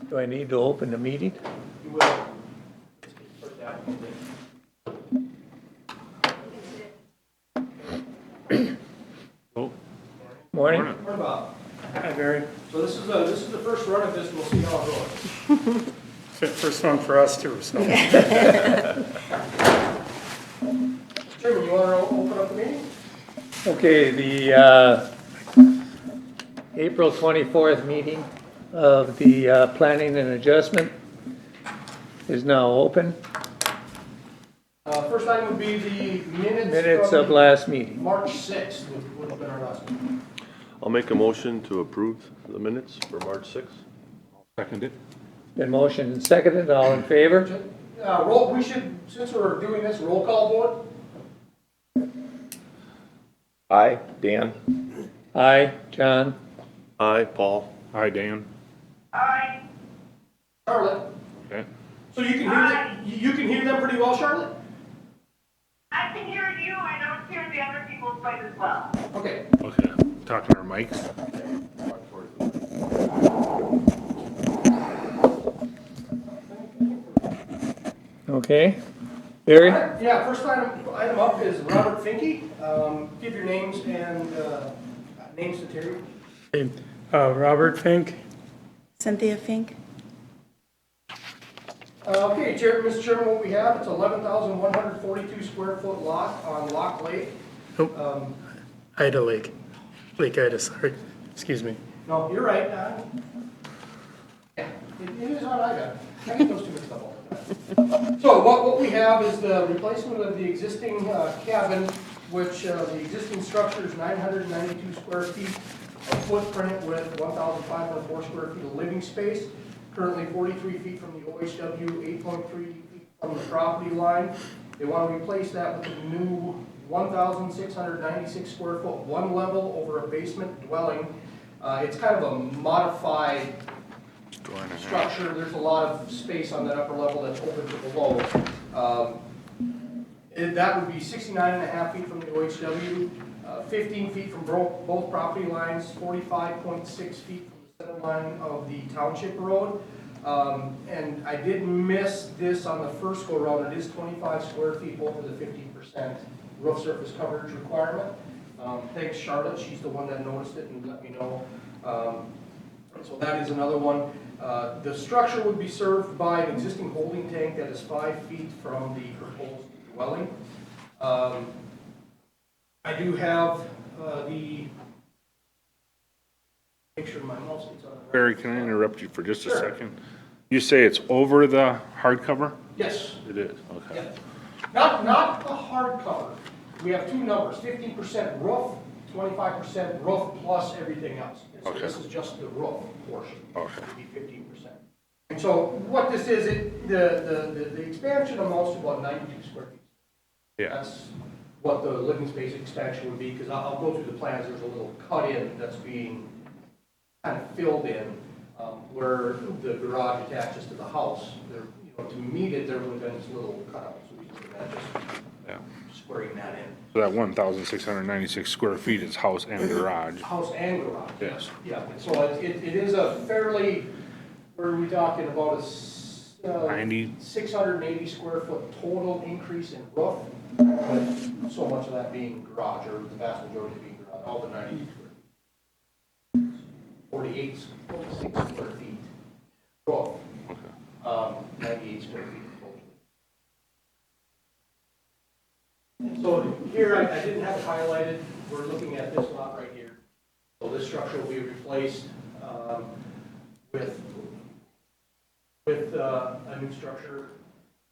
Do I need to open the meeting? You will. First applicant. Oh, Morning. morning. What about? Hi, Barry. So this is the first run of this, we'll see how it goes. First one for us too, so. Chairman, you want to open up the meeting? Okay, the April 24th meeting of the Planning and Adjustment is now open. First item would be the Minutes of last meeting. March 6th would have been our last meeting. I'll make a motion to approve the minutes for March 6th. Second it. Been motioned and seconded, all in favor? We should, since we're doing this, roll call vote. Aye. Dan? Aye, John. Aye. Paul? Hi, Dan. Charlotte. Okay. So you can hear them, you can hear them pretty well, Charlotte? I can hear you, I don't hear the other people's voice as well. Okay. Okay. Talking to our mics. Okay. Barry? Yeah, first item up is Robert Finke. Give your names and names to Terry. Robert Fink. Cynthia Fink. Okay, Mr. Chairman, what we have, it's 11,142 square foot lot on Lock Lake. Ida Lake. Lake Ida, sorry. Excuse me. No, you're right. Yeah, it is on Ida. I get those two mixed up all the time. So what we have is the replacement of the existing cabin, which the existing structure is 992 square feet of footprint with 1,504 square feet of living space. Currently 43 feet from the OHW, 8.3 feet from the property line. They want to replace that with a new 1,696 square foot, one level over a basement dwelling. It's kind of a modified structure. There's a lot of space on that upper level that's open to below. That would be 69.5 feet from the OHW, 15 feet from both property lines, 45.6 feet from the center line of the township road. And I did miss this on the first go round. It is 25 square feet over the 15% roof surface coverage requirement. Thanks Charlotte, she's the one that noticed it and let me know. So that is another one. The structure would be served by an existing holding tank that is 5 feet from the proposed dwelling. I do have make sure my mouse gets on it. Barry, can I interrupt you for just a Sure. second? You say it's over the hardcover? Yes. It is, okay. Yeah. Not the hard cover. We have two numbers, 15% roof, 25% roof plus everything else. So Okay. this is just the roof portion. Okay. Would be 15%. And so what this is, the expansion amounts to about 92 square feet. Yeah, That's what the living space expansion would be, because I'll go through the plans. There's a little cut in that's being kind of filled in where the garage attaches to the house. There, to meet it, there would have been this little cutout, so we just yeah. squaring that in. So that 1,696 square feet is house and garage. House and garage. Yes. Yeah, so it is a fairly, what are we talking about, 90. 680 square foot total increase in roof, with so much of that being garage, or the vast majority being garage, all the 90 square feet. 46 square feet roof, Okay. 98 square feet total. And so here, I didn't have it highlighted, we're looking at this lot right here. So this structure will be replaced with a new structure,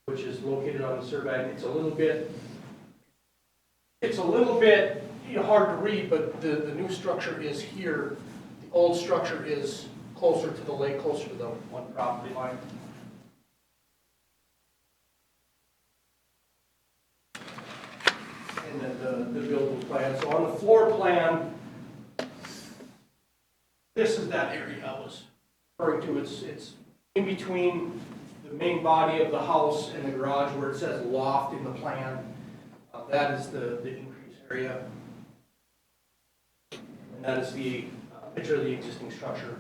which is located on the survey. It's a little bit hard to read, but the new structure is here. The old structure is closer to the lake, closer to the one property line. And then the buildable plan. So on the floor plan, this is that area I was referring to. It's in between the main body of the house and the garage where it says loft in the plan. That is the increase area. And that is the picture of the existing structure.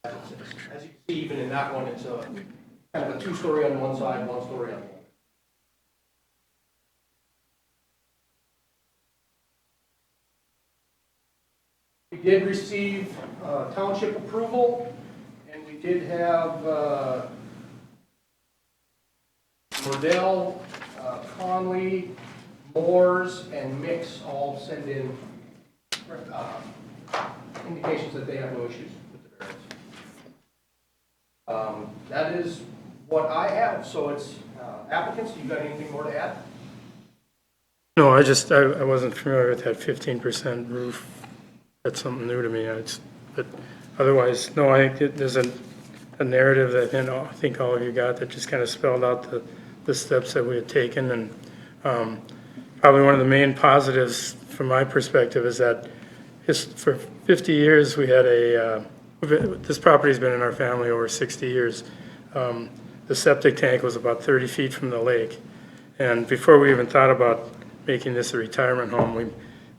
As you see even in that one, it's a kind of a 2-story on one side, 1 story on the other. We did receive township approval, and we did have Mordell, Conley, Moores, and Mix all send in indications that they have no issues with the variance. That is what I have, so it's applicants, you got anything more to add? No, I wasn't familiar with that 15% roof. That's something new to me. But otherwise, no, I think there's a narrative that, I think all of you got that just kind of spelled out the steps that we had taken. And probably one of the main positives from my perspective is that for 50 years, we had this property's been in our family over 60 years. The septic tank was about 30 feet from the lake. And before we even thought about making this a retirement home, we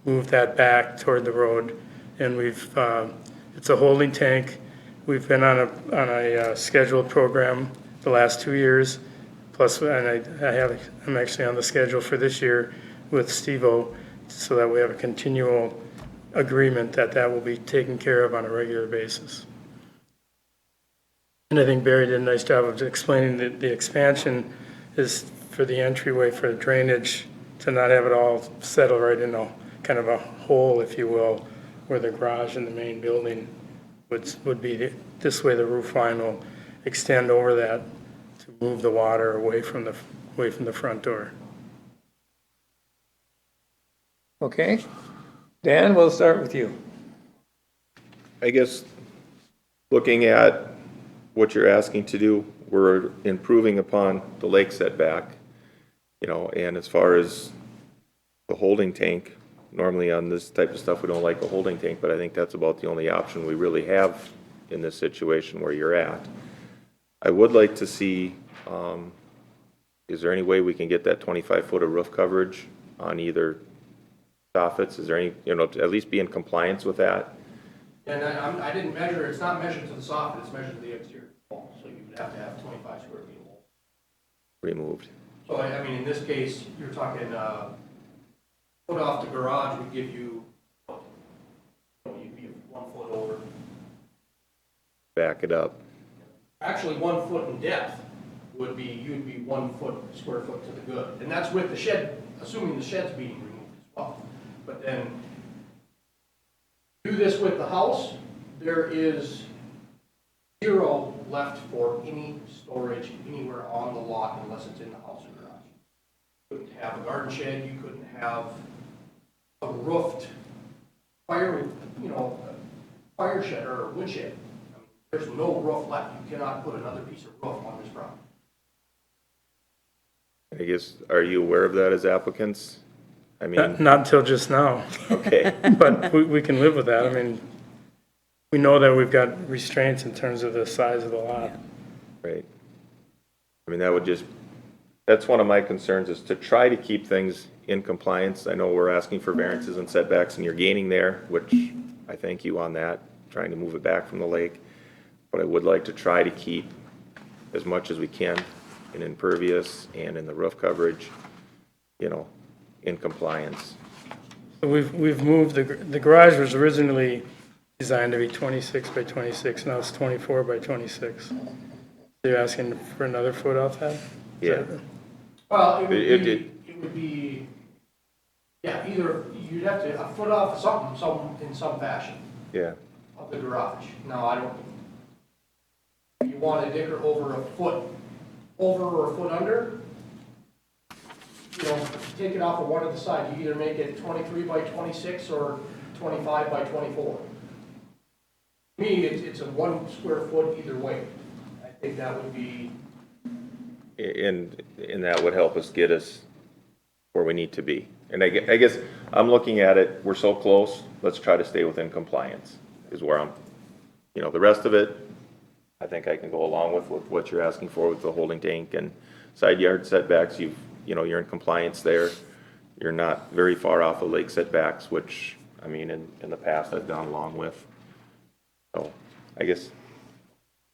moved that back toward the road. And it's a holding tank. We've been on a scheduled program the last 2 years. Plus, and I'm actually on the schedule for this year with Steve-O, so that we have a continual agreement that will be taken care of on a regular basis. And I think Barry did a nice job of explaining that the expansion is for the entryway for drainage, to not have it all settle right in a kind of a hole, if you will, where the garage and the main building would be. This way the roof line will extend over that to move the water away from the front door. Okay. Dan, we'll start with you. I guess, looking at what you're asking to do, we're improving upon the lake setback, and as far as the holding tank, normally on this type of stuff, we don't like a holding tank, but I think that's about the only option we really have in this situation where you're at. I would like to see, is there any way we can get that 25-foot of roof coverage on either soffits? Is there any, to at least be in compliance with that? And I didn't measure, it's not measured to the soffit, it's measured to the exterior wall, so you would have to have 25 square feet of wall. Removed. So, I mean, in this case, you're talking, foot off the garage would give you, you'd be 1 foot over. Back it up. Actually, 1 foot in depth would be, you'd be 1 square foot to the good. And that's with the shed, assuming the shed's being removed as well. But then, do this with the house, there is 0 left for any storage anywhere on the lot unless it's in the house or garage. You couldn't have a garden shed, you couldn't have a roofed fire shed or a wood shed. I mean, there's no roof left. You cannot put another piece of roof on this property. I guess, are you aware of that as applicants? I mean, Not until just now, okay. but we can live with that. I mean, we know that we've got restraints in terms of the size of the lot. Right. I mean, that's one of my concerns, is to try to keep things in compliance. I know we're asking for variances and setbacks, and you're gaining there, which I thank you on that, trying to move it back from the lake. But I would like to try to keep as much as we can in impervious and in the roof coverage, in compliance. So we've moved, the garage was originally designed to be 26 by 26, now it's 24 by 26. So you're asking for another foot off that? Yeah. Well, it would be, yeah, either you'd have to, a foot off of in some fashion Yeah. of the garage. Now, I don't, if you want to dicker over a foot over or a foot under, take it off of one of the sides. You either make it 23 by 26 or 25 by 24. To me, it's a 1 square foot either way. I think that would be, And that would help us get us where we need to be. And I guess I'm looking at it, we're so close, let's try to stay within compliance, is where I'm, the rest of it, I think I can go along with what you're asking for with the holding tank and side yard setbacks. You're in compliance there. You're not very far off of lake setbacks, which, I mean, in the past I've gone along with. So I guess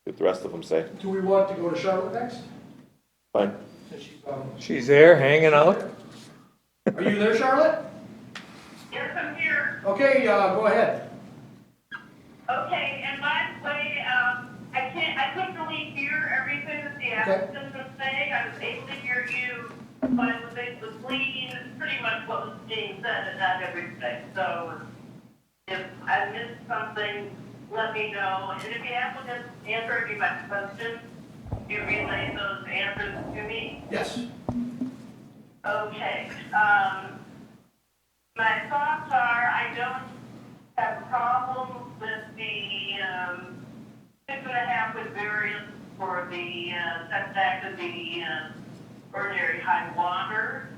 what the rest of them say. Do we want to go to Charlotte next? Fine. Since she's, She's there, hanging out. Are you there, Charlotte? Yes, I'm here. Okay, go ahead. Okay, and by the way, I couldn't really hear everything that the applicant was saying. I was able to hear you, but I was able to glean pretty much what was being said and not everything. So if I missed something, let me know. And if the applicant answered any of my questions, you relay those answers to me. Yes. Okay, my thoughts are, I don't have a problem with the, 6.5 with variance for the, setback of the, ordinary high water.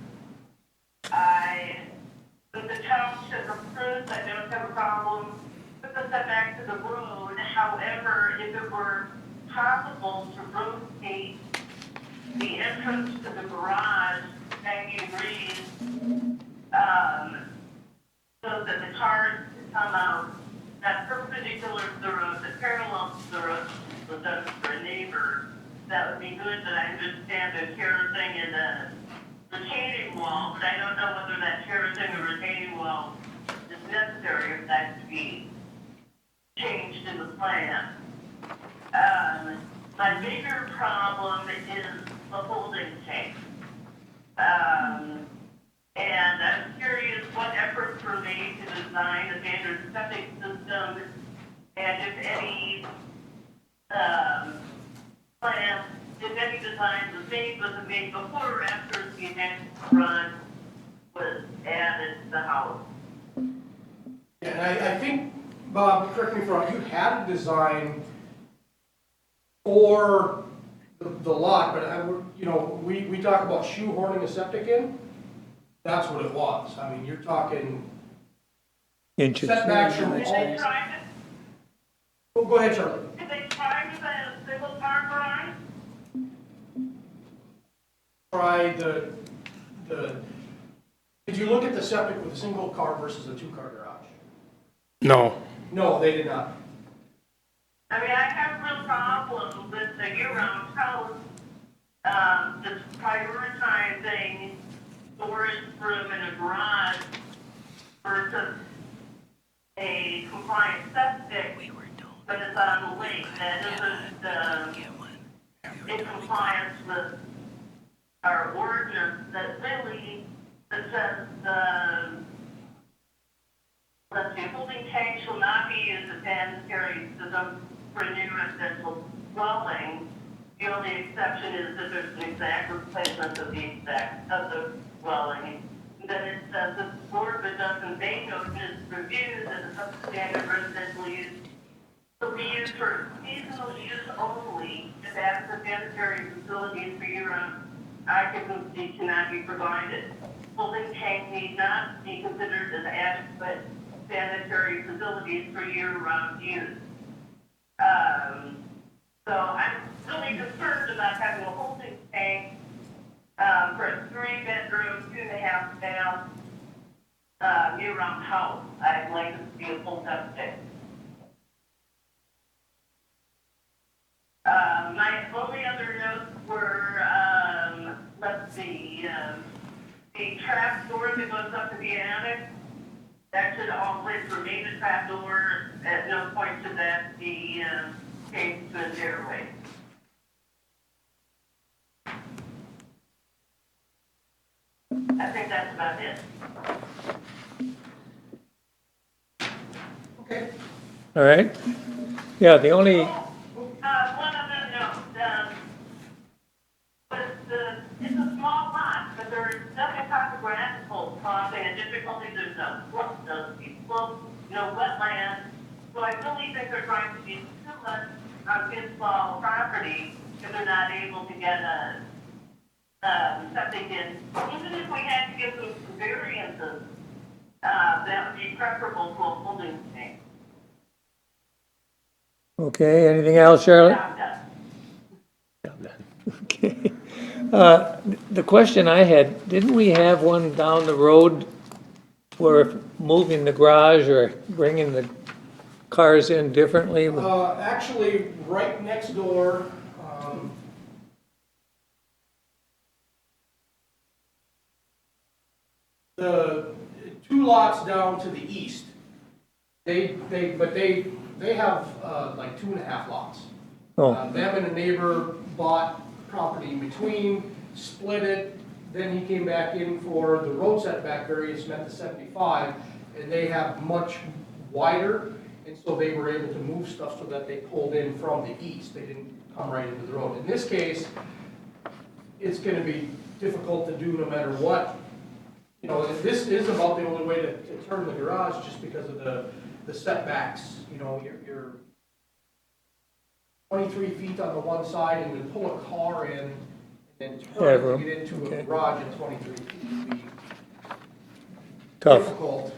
With the township approved, I don't have a problem with the setback to the road. However, if it were possible to rotate the entrance to the garage 90 degrees, so that the cars could come out not perpendicular to the road, but parallel to the road, so that's for a neighbor, that would be good, but I understand the terracing and the retaining wall, but I don't know whether that terracing or retaining wall is necessary if that to be changed in the plan. My bigger problem is the holding tank. And I'm curious what efforts were made to design a standard septic system, and if any, plans, if any design was made before or after the next run was added to the house. And I think, Bob, correct me if I'm wrong, you had a design for the lot, but we talk about shoehorning a septic in. That's what it was. I mean, you're talking Inches. setbacks from Did all. they try to, Oh, go ahead, Charlie. did they try with a single car garage? Try did you look at the septic with a single car versus a two-car garage? No, No, they did not. I mean, I have a real problem with the year-round house, that's prioritizing storage room in a garage versus a compliant septic, but it's on the lake. That isn't, in compliance with our ordinance that really, that says, let's see, holding tank shall not be used as sanitary system for new residential dwelling. The only exception is that there's an exact replacement of the dwelling. Then it says that the Board of Adjustment may notice reviews as a substandard residential use to be used for seasonal use only if adequate sanitary facilities for year-round occupancy cannot be provided. Holding tank need not be considered as adequate sanitary facilities for year-round use. So I'm really concerned about having a holding tank for a 3-bedroom, 2.5 bath year-round house. I'd like it to be a full septic. My only other notes were, let's see, the trap door that goes up to the attic, that should always remain a trap door. At no point should that be changed to a stairway. I think that's about it. Okay. All right. Yeah, the only, One other note, it's a small lot, but there's nothing topographical causing a difficulty. There's no slope, no wetlands. So I really think they're trying to be too much on his small property if they're not able to get a septic in. Even if we had to give them some variances, that would be preferable to a holding tank. okay, anything else, Charlotte? Job done. Okay. The question I had, didn't we have one down the road where if moving the garage or bringing the cars in differently? Actually, right next door, the two lots down to the east, they have, like 2.5 lots. Oh, Them and a neighbor bought property in between, split it, then he came back in for the road setback variance met the 75, and they have much wider, and so they were able to move stuff so that they pulled in from the east, they didn't come right into the road. In this case, it's gonna be difficult to do no matter what. You know, this is about the only way to turn the garage, just because of the setbacks, you know, you're 23 feet on the one side, and to pull a car in, and then turn it to get into a garage at 23 feet would be tough. difficult.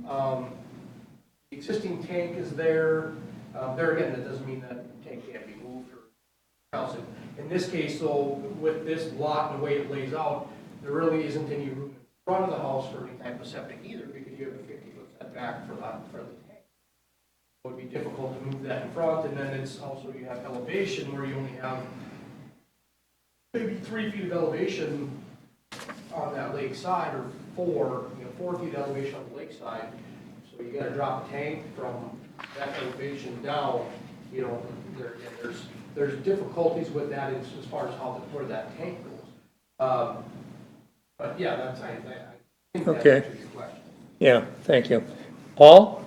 The existing tank is there. There again, that doesn't mean that tank can't be moved or else. In this case, though, with this lot and the way it lays out, there really isn't any room in front of the house for any type of septic either, because you have a 50-foot setback for the tank. It would be difficult to move that in front, and then it's also, you have elevation where you only have maybe 3 feet of elevation on that lake side, or 4 feet of elevation on the lake side. So you gotta drop a tank from that elevation down, you know, there's difficulties with that as far as where that tank goes. But yeah, that's, I think that Okay. answers your question. Yeah, thank you. Paul?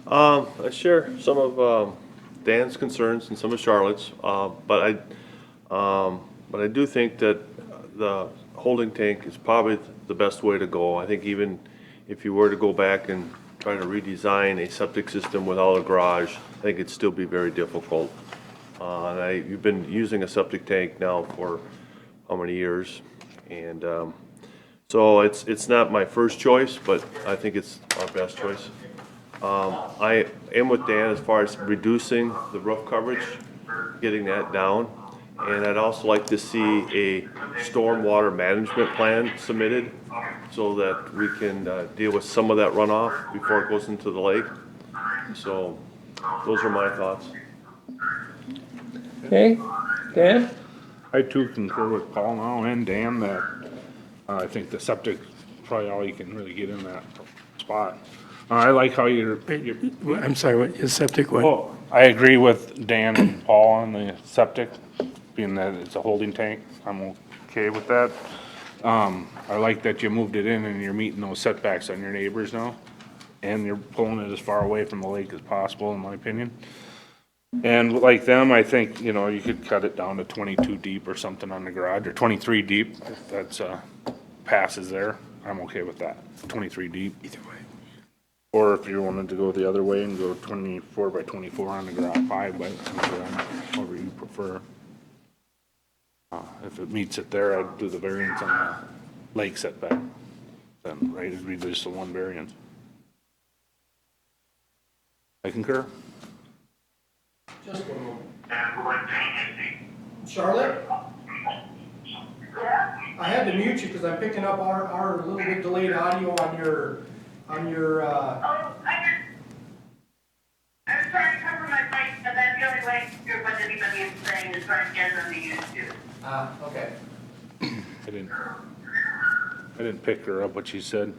I share some of Dan's concerns and some of Charlotte's, but I do think that the holding tank is probably the best way to go. I think even if you were to go back and try to redesign a septic system without a garage, I think it'd still be very difficult. You've been using a septic tank now for how many years? And so it's not my first choice, but I think it's our best choice. I am with Dan as far as reducing the roof coverage, getting that down. And I'd also like to see a stormwater management plan submitted so that we can deal with some of that runoff before it goes into the lake. So those are my thoughts. Okay, Dan? I too concur with Paul now and Dan that I think the septic is probably all you can really get in that spot. I like how you're, I'm sorry, what, is septic what? well, I agree with Dan and Paul on the septic, being that it's a holding tank. I'm okay with that. I like that you moved it in and you're meeting those setbacks on your neighbors now. And you're pulling it as far away from the lake as possible, in my opinion. And like them, I think, you know, you could cut it down to 22 deep or something on the garage, or 23 deep, if that's, passes there. I'm okay with that, 23 deep. Either way. Or if you wanted to go the other way and go 24 by 24 on the garage, 5 by, however you prefer. If it meets it there, I'd do the variance on the lake setback. Then, right, it'd be just the one variance. I concur. Just one moment. Charlotte? I had to mute you because I'm picking up our little bit delayed audio on your, Oh, I was trying to cover my mic, but that's the only way to hear what anybody is saying is trying to get it on the YouTube. okay. I didn't pick her up what she said.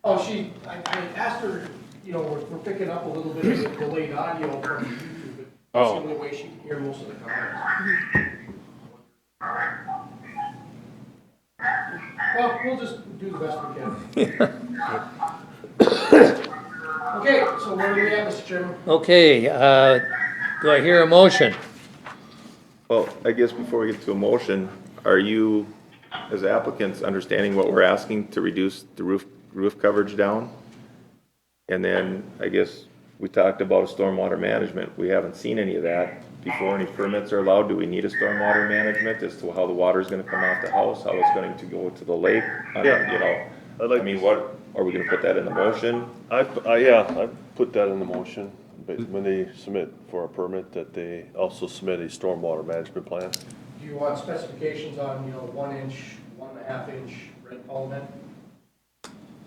Oh, I asked her, you know, we're picking up a little bit of the delayed audio from the YouTube, but that's the Oh. only way she can hear most of the comments. Well, we'll just do the best we can. Okay, so where do we at, Mr. Chairman? Okay, do I hear a motion? Well, I guess before we get to a motion, are you, as applicants, understanding what we're asking to reduce the roof coverage down? And then, I guess, we talked about stormwater management. We haven't seen any of that. Before any permits are allowed, do we need a stormwater management as to how the water is gonna come off the house, how it's going to go to the lake? Yeah. You know, I mean, what, are we gonna put that in the motion? I put that in the motion, but when they submit for a permit, that they also submit a stormwater management plan. Do you want specifications on, you know, 1 inch, 1.5 inch rainfall event?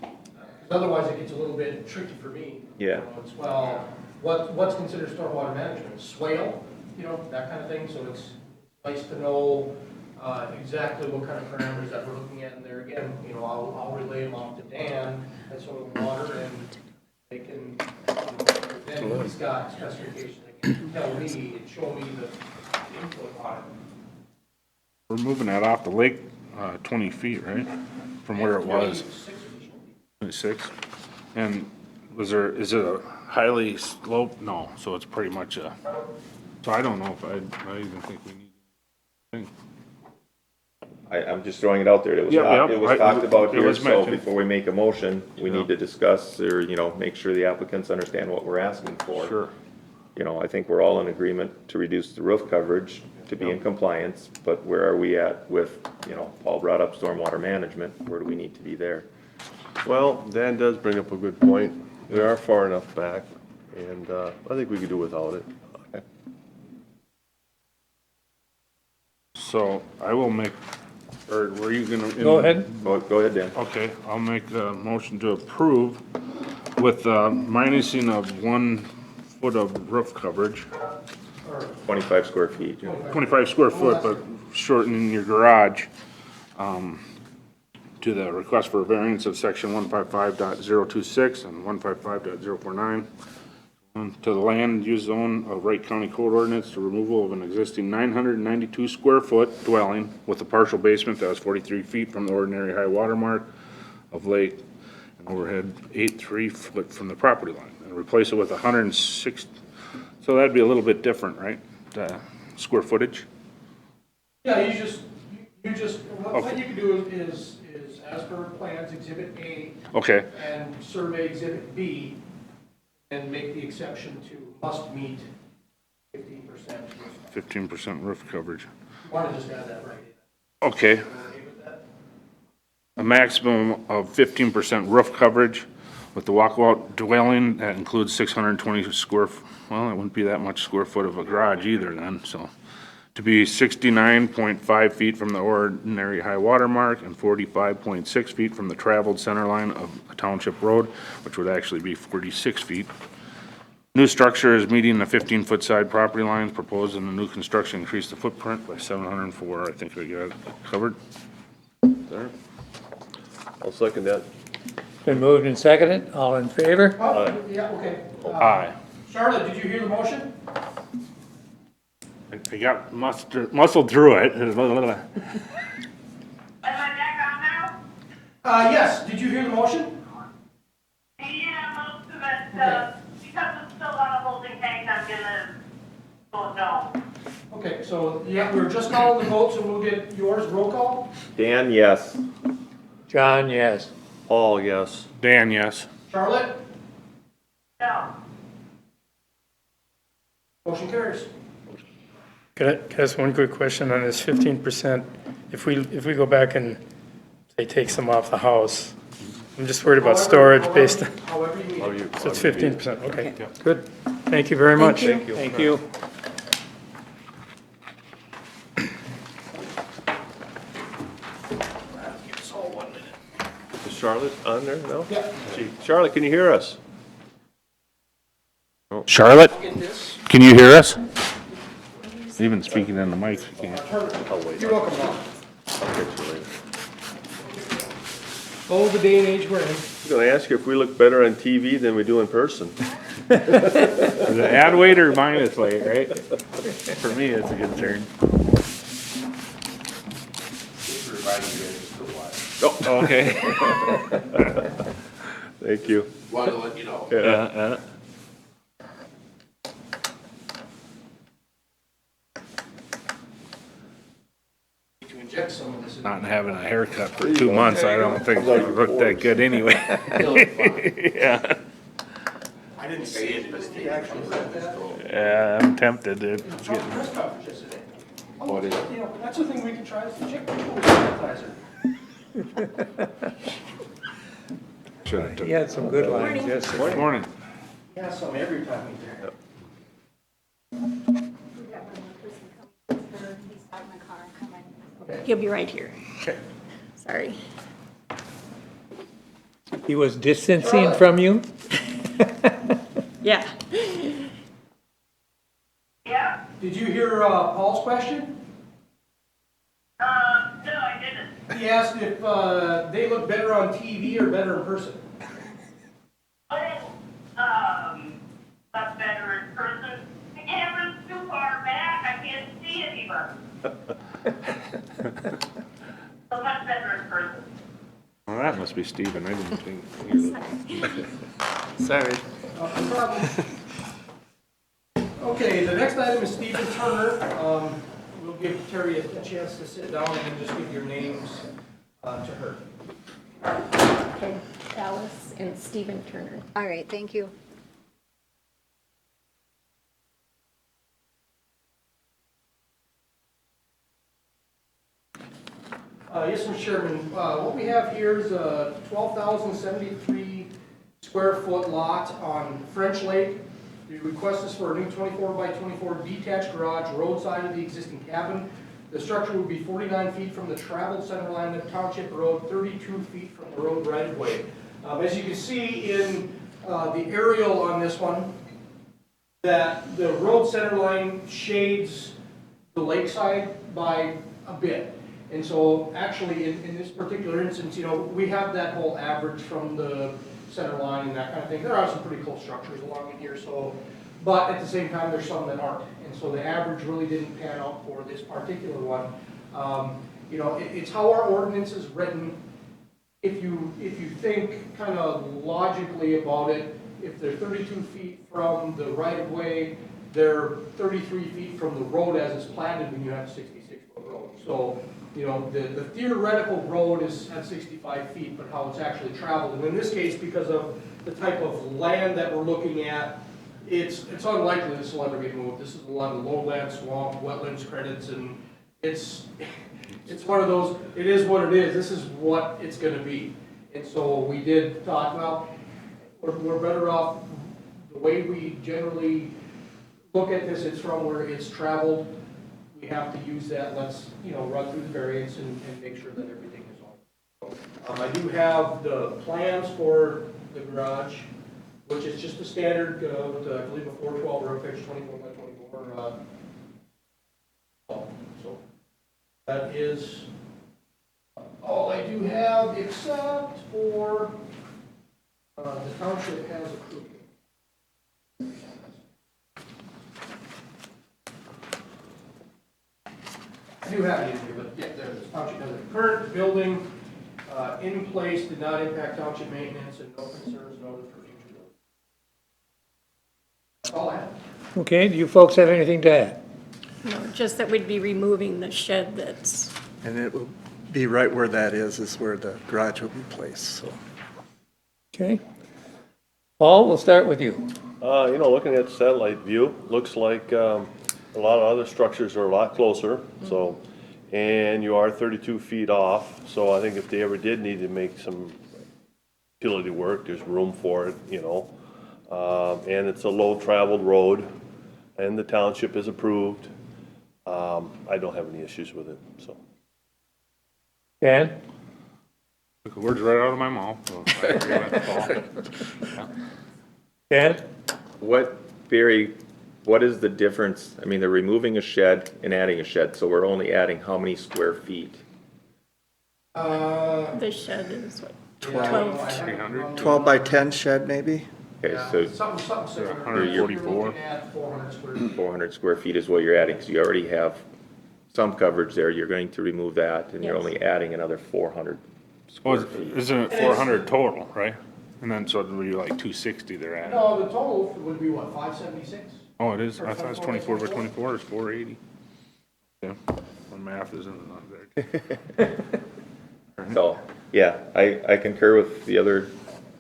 Because otherwise it gets a little bit tricky for me. Yeah. You know, it's, well, what's considered stormwater management? Swale, you know, that kind of thing, so it's nice to know, exactly what kind of parameters that we're looking at, and there again, you know, I'll relay them off to Dan, and soil and water, and they can, then he's got specifications that can tell me and show me the input on it. We're moving that off the lake, 20 feet, right? From where it was, 26. And is it a highly sloped? No, so it's pretty much so I don't know if I even think we need anything. I'm just throwing it out there. It was, Yep, it was talked about it here, was so mentioned. before we make a motion, we Yeah. need to discuss or, you know, make sure the applicants understand what we're asking for. Sure. You know, I think we're all in agreement to reduce the roof coverage to be in compliance, but where are we at with, you know, Paul brought up stormwater management, where do we need to be there? Well, Dan does bring up a good point. We are far enough back, and I think we could do without it. So I will make, or were you gonna? Go ahead. Go ahead, Dan. Okay, I'll make a motion to approve with minusing of 1 foot of roof coverage, 25 square feet. Yeah. 25 square foot, but shortening your garage to the request for a variance of section 155.026 and 155.049 to the land use zone of Wright County Code Ordinance to removal of an existing 992 square foot dwelling with a partial basement that was 43 feet from the ordinary high water mark of lake and overhead 83 foot from the property line, and replace it with 106. So that'd be a little bit different, right? Square footage? Yeah, you just, what you can do is as per plans, exhibit A Okay, and survey exhibit B, and make the exception to must meet 15%. 15% roof coverage. Want to just add that right in. Okay, You okay with that? a maximum of 15% roof coverage with the walkout dwelling, that includes 620 square, well, it wouldn't be that much square foot of a garage either then, so. To be 69.5 feet from the ordinary high water mark and 45.6 feet from the traveled center line of a township road, which would actually be 46 feet. New structure is meeting the 15-foot side property lines proposed in the new construction, increase the footprint by 704. I think we got it covered. There. I'll second that. Been moved and seconded, all in favor? Oh, yeah, okay. Aye. Charlotte, did you hear the motion? I got muscled through it. Am I back on now? Yes, did you hear the motion? Yeah, most of it, because it's still on a holding tank, I'm gonna vote no. Okay, so, yeah, we're just calling the vote, so we'll get yours, roll call. Dan, yes. John, yes. Paul, yes. Dan, yes. Charlotte, No. motion carries. Can I ask one quick question on this 15%? If we go back and say take some off the house, I'm just worried about storage based on, However you need it. so it's 15%, okay, good. Thank you very much. Thank you. Thank you. Is Charlotte on there? No? Yeah. Gee, Charlotte, can you hear us? Charlotte, Get this. can you hear us? Even speaking in the mic, you can't. You're welcome, Bob. I'll get you later. Oh, the day and age we're in. I was gonna ask you if we look better on TV than we do in person. Is it add weight or minus weight, right? For me, it's a good turn. Oh, okay. Thank you. Wanted to let you know. Yeah. To inject some of this in. Not having a haircut for 2 months, I don't think it would look that good anyway. Yeah, I didn't see it, but he actually read that. yeah, I'm tempted, dude. It's Talked getting- to press conference yesterday. Oh, you know, that's the thing we can try is inject people with sanitizer. Should've took- He had some good lines yesterday. Morning. Yeah, some every time he's there. He'll be right here. Sorry. He was distancing from you? Yeah. Did you hear Paul's question? No, I didn't. He asked if they look better on TV or better in person. That's better in person. The camera's too far back, I can't see anybody. So much better in person. Well, that must be Stephen. I didn't think. you- Sorry. No problem. Okay, the next item is Stephen Turner. We'll give Terry a chance to sit down and then just give your names to her. Okay, Alice and Stephen Turner. All right, thank you. Yes, Mr. Chairman, what we have here is a 12,073 square foot lot on French Lake. The request is for a new 24 by 24 detached garage roadside of the existing cabin. The structure would be 49 feet from the traveled center line of Township Road, 32 feet from the road right of way. As you can see in the aerial on this one, that the road center line shades the lakeside by a bit. And so actually in this particular instance, you know, we have that whole average from the center line and that kind of thing. There are some pretty close structures along in here, so, but at the same time, there's some that aren't. And so the average really didn't pan out for this particular one. You know, it's how our ordinance is written. If you think kind of logically about it, if they're 32 feet from the right of way, they're 33 feet from the road as it's platted when you have a 66-foot road. So, you know, the theoretical road is at 65 feet, but how it's actually traveled. And in this case, because of the type of land that we're looking at, it's unlikely this will ever get moved. This is a lot of lowland, swamp, wetlands credits, and it's one of those, it is what it is. This is what it's going to be. And so we did thought, well, we're better off the way we generally look at this. It's from where it's traveled. We have to use that. Let's, you know, run through the variance and make sure that everything is on. I do have the plans for the garage, which is just a standard, with, I believe, a 412 road pitch, 24 by 24. So that is all I do have, except for the township has approved it. I do have it in here, but yeah, there it is. Township has a current building in place, did not impact township maintenance, and no concerns noted for future building. That's all I have. Okay, do you folks have anything to add? No, just that we'd be removing the shed that's, And it will be right where that is where the garage will be placed, so. Okay. Paul, we'll start with you. You know, looking at satellite view, looks like a lot of other structures are a lot closer, so, and you are 32 feet off, so I think if they ever did need to make some utility work, there's room for it, you know. And it's a low-traveled road, and the township is approved. I don't have any issues with it, so. Dan? Took the words right out of my mouth. So I agree with Paul. Dan? Barry, what is the difference? I mean, they're removing a shed and adding a shed, so we're only adding how many square feet? the shed is what, 12. 300? 12 by 10 shed, maybe? Okay, so Something similar. 144. You're looking at 400 square feet. 400 square feet is what you're adding, because you already have some coverage there. You're going to remove that, and you're Yes. only adding another 400 Well, square feet. isn't it 400 total, right? And then so it would be like 260 they're at. No, the total would be what, 576? Oh, it is? I thought it was 24 by 24, it's 480. Yeah, my math isn't not there. So, yeah, I concur with the other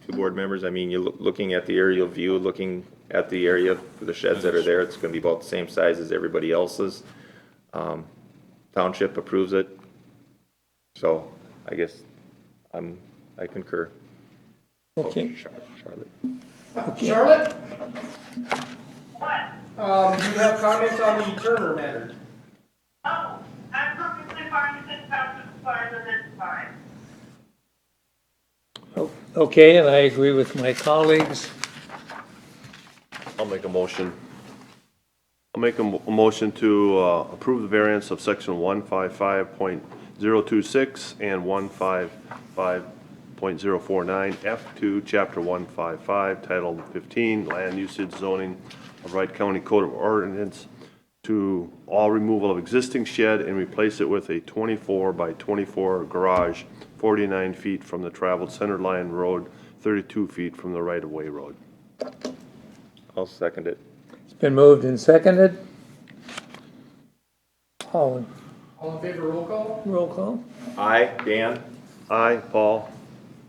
two board members. I mean, you're looking at the aerial view, looking at the area for the sheds that are there, it's gonna be about the same size as everybody else's. Township approves it. So, I guess, I concur. Okay. Charlotte. Charlotte, What? do you have comments on the Turner matter? Oh, I'm perfectly fine with this township as far as it's fine. Okay, and I agree with my colleagues. I'll make a motion. I'll make a motion to approve the variance of section 155.026 and 155.049 F2, chapter 155, title 15, land usage zoning of Wright County Code of Ordinance, to all removal of existing shed and replace it with a 24 by 24 garage, 49 feet from the traveled center line road, 32 feet from the right-of-way road. I'll second it. It's been moved and seconded. All in favor, roll call? Aye, Dan? Aye, Paul.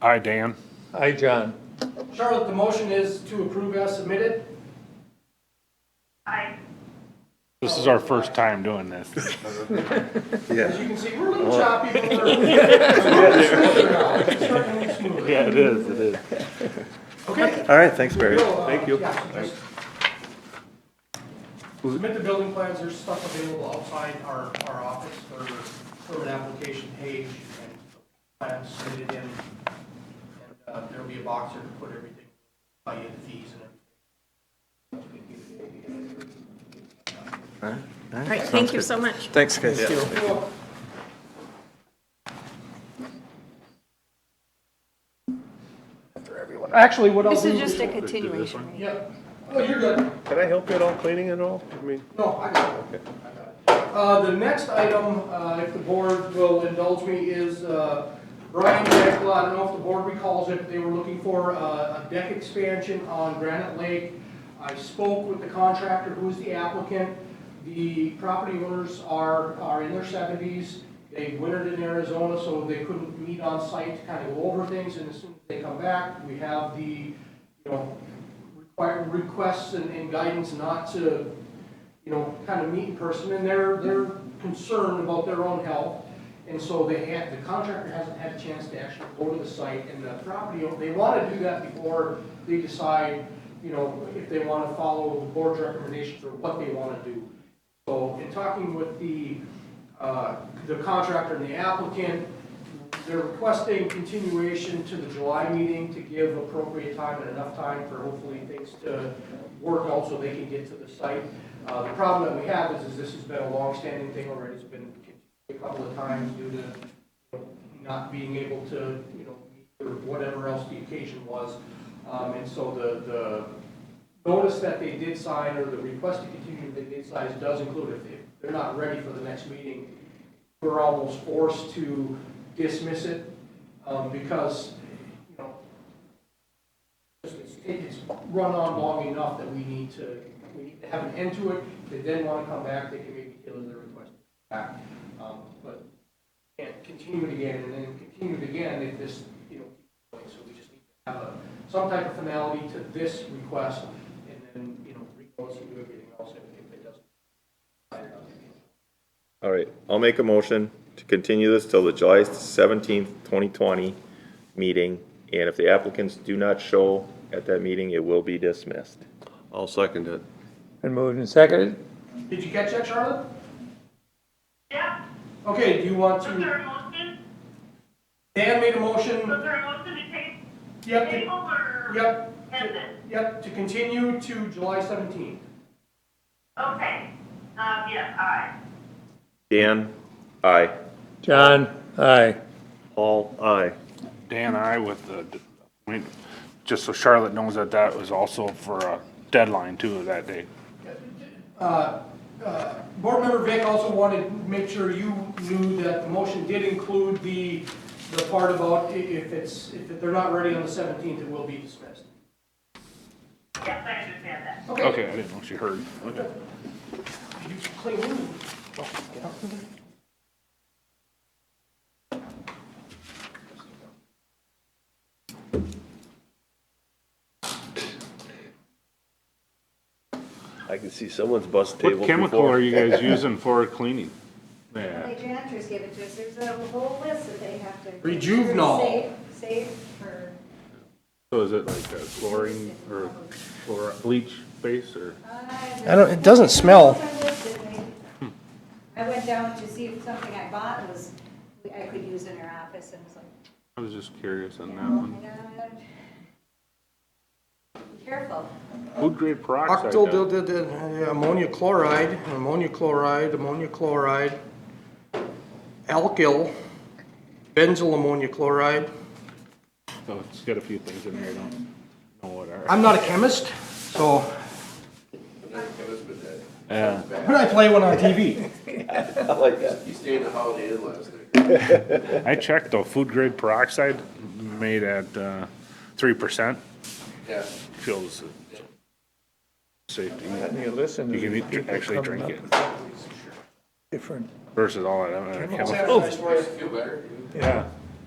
Aye, Dan. Aye, John. Charlotte, the motion is to approve as submitted? I, This is our first time doing this. As Yeah. you can see, we're a little choppy, but we're it's starting to move smoothly. Yeah, it is. Okay. All right, thanks, Barry. Thank you. Yeah, so just submit the building plans, there's stuff available outside our office for an application page, and plans submitted in, and there'll be a box there to put everything, by the fees and everything. All right, thank you so much. Thanks, guys. Actually, what I'll This do. is just a continuation, right? Yeah, oh, you're good. Can I help you at all cleaning at all? I mean, No, I got it. The next item, if the board will indulge me, is Brian Jekyll. I don't know if the board recalls it, they were looking for a deck expansion on Granite Lake. I spoke with the contractor, who is the applicant. The property owners are in their 70s. They wintered in Arizona, so they couldn't meet on site to kind of go over things, and as soon as they come back, we have the, requests and guidance not to, kind of meet in person, and they're concerned about their own health, and so the contractor hasn't had a chance to actually go to the site, and the property, they want to do that before they decide, if they want to follow the board's recommendations or what they want to do. So in talking with the contractor and the applicant, they're requesting continuation to the July meeting to give appropriate time and enough time for hopefully things to work out so they can get to the site. The problem that we have is this has been a long-standing thing already. It's been a couple of times due to not being able to, meet or whatever else the occasion was. And so the notice that they did sign, or the request to continue that they did sign, does include, if they're not ready for the next meeting, we're almost forced to dismiss it, because, it's run on long enough that we need to have an end to it. If they then want to come back, they can maybe tailor their request back. But can't continue it again and then continue it again if this, keeps going. So we just need to have some type of finality to this request, and then, recourse and do everything else if it doesn't. All right, I'll make a motion to continue this till the July 17th, 2020 meeting, and if the applicants do not show at that meeting, it will be dismissed. I'll second it. Been moved and seconded. Did you catch that, Charlotte? yeah, Okay, do you want was to, there a motion? Dan made a motion. Was there a motion to take Yep, table or yep, end it? yep, to continue to July 17th. Okay, yes, aye. Dan? Aye. John? Aye. Paul, aye. Dan, just so Charlotte knows that was also for a deadline too that day. Board member Vic also wanted to make sure you knew that the motion did include the part about if they're not ready on the 17th, it will be dismissed. Yes, I understand that. Okay, I didn't know she heard. You clean room. I can see someone's bus table What chemical before. are you guys using for cleaning? Yeah. The janitors give it to us, there's a whole list that they have to. Rejuvenol. Safe for. So is it like a chlorine or bleach base or? It doesn't smell. I went down to see if something I bought I could use in our office, and it's like, I was just curious on that oh one. my God. careful. Food grade peroxide. Ammonia chloride, alkyl, benzyl ammonia chloride. Oh, it's got a few things in there I don't know what are. I'm not a chemist, so Yeah. but I play one on TV. I like that. You stayed at Holiday Inn last night. I checked though, food grade peroxide made at 3%. Yeah. Feels safety. You listen to You can these people actually coming drink it up with different, versus all that chemicals. Sanitized for you. Feel better? yeah.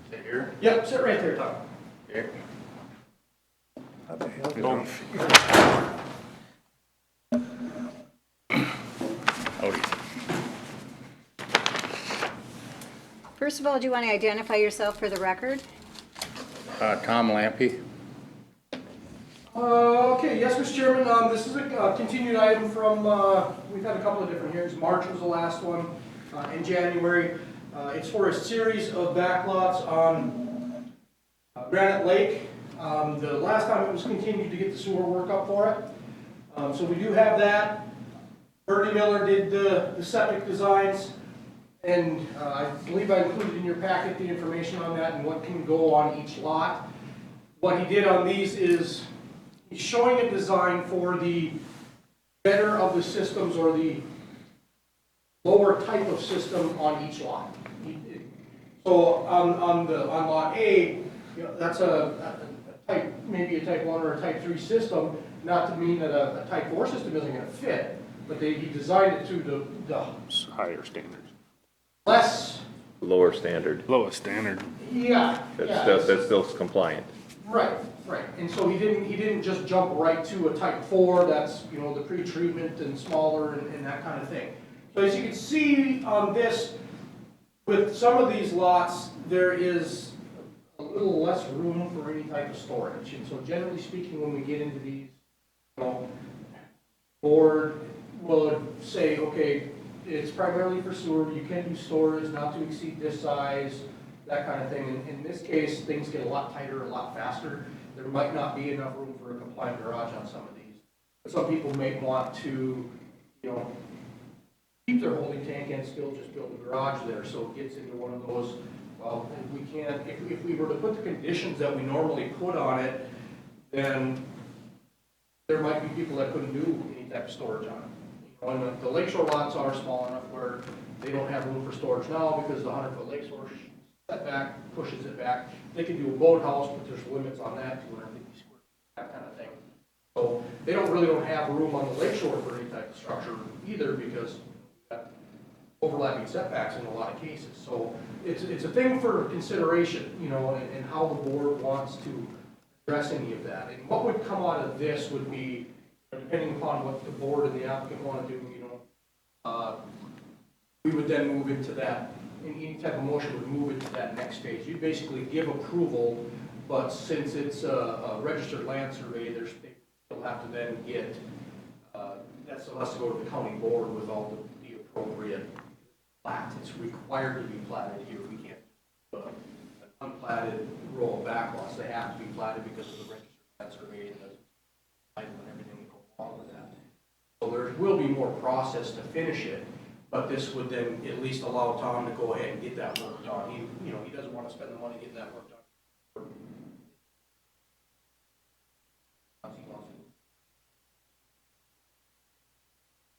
Sit here? Yep, sit right there, Tom. Here. How the hell do you feel? First of all, do you want to identify yourself for the record? Tom Lampy. Okay, yes, Mr. Chairman, this is a continued item from, we've had a couple of different hearings. March was the last one, in January. It's for a series of backlots on Granite Lake. The last time it was continued to get the sewer work up for it. So we do have that. Bertie Miller did the septic designs, and I believe I included in your packet the information on that and what can go on each lot. What he did on these is he's showing a design for the better of the systems or the lower type of system on each lot. So on lot A, you know, that's a type, maybe a type 1 or a type 3 system, not to mean that a type 4 system isn't going to fit, but he designed it to the Higher standards. less, Lower standard. Lowest standard. yeah. That's still compliant. Right, right, and so he didn't just jump right to a type 4, that's, you know, the pre-treatment and smaller and that kind of thing. So as you can see on this, with some of these lots, there is a little less room for any type of storage. And so generally speaking, when we get into these, you know, board will say, okay, it's primarily for sewer, you can do storage not to exceed this size, that kind of thing. In this case, things get a lot tighter, a lot faster. There might not be enough room for a compliant garage on some of these. But some people may want to, you know, keep their holding tank and still just build a garage there. So it gets into one of those, well, if we can't, if we were to put the conditions that we normally put on it, then there might be people that couldn't do any type of storage on it. You know, and the lakeshore lots are small enough where they don't have room for storage now because the 100-foot lakeshore setback pushes it back. They can do a boathouse, but there's limits on that, 250 square feet, that kind of thing. So they don't have room on the lakeshore for any type of structure either because we've got overlapping setbacks in a lot of cases. So it's a thing for consideration, you know, and how the board wants to address any of that. And what would come out of this would be, depending upon what the board and the applicant want to do, you know, we would then move into that. Any type of motion would move it to that next stage. You basically give approval, but since it's a registered land survey, they still have to then get, that still has to go to the county board with all the appropriate plat. It's required to be platted here. We can't do an unplatted row of backlots. They have to be platted because of the registered land survey and the title and everything that goes along with that. So there will be more process to finish it. But this would then at least allow Tom to go ahead and get that work done. He, you know, he doesn't want to spend the money getting that work done.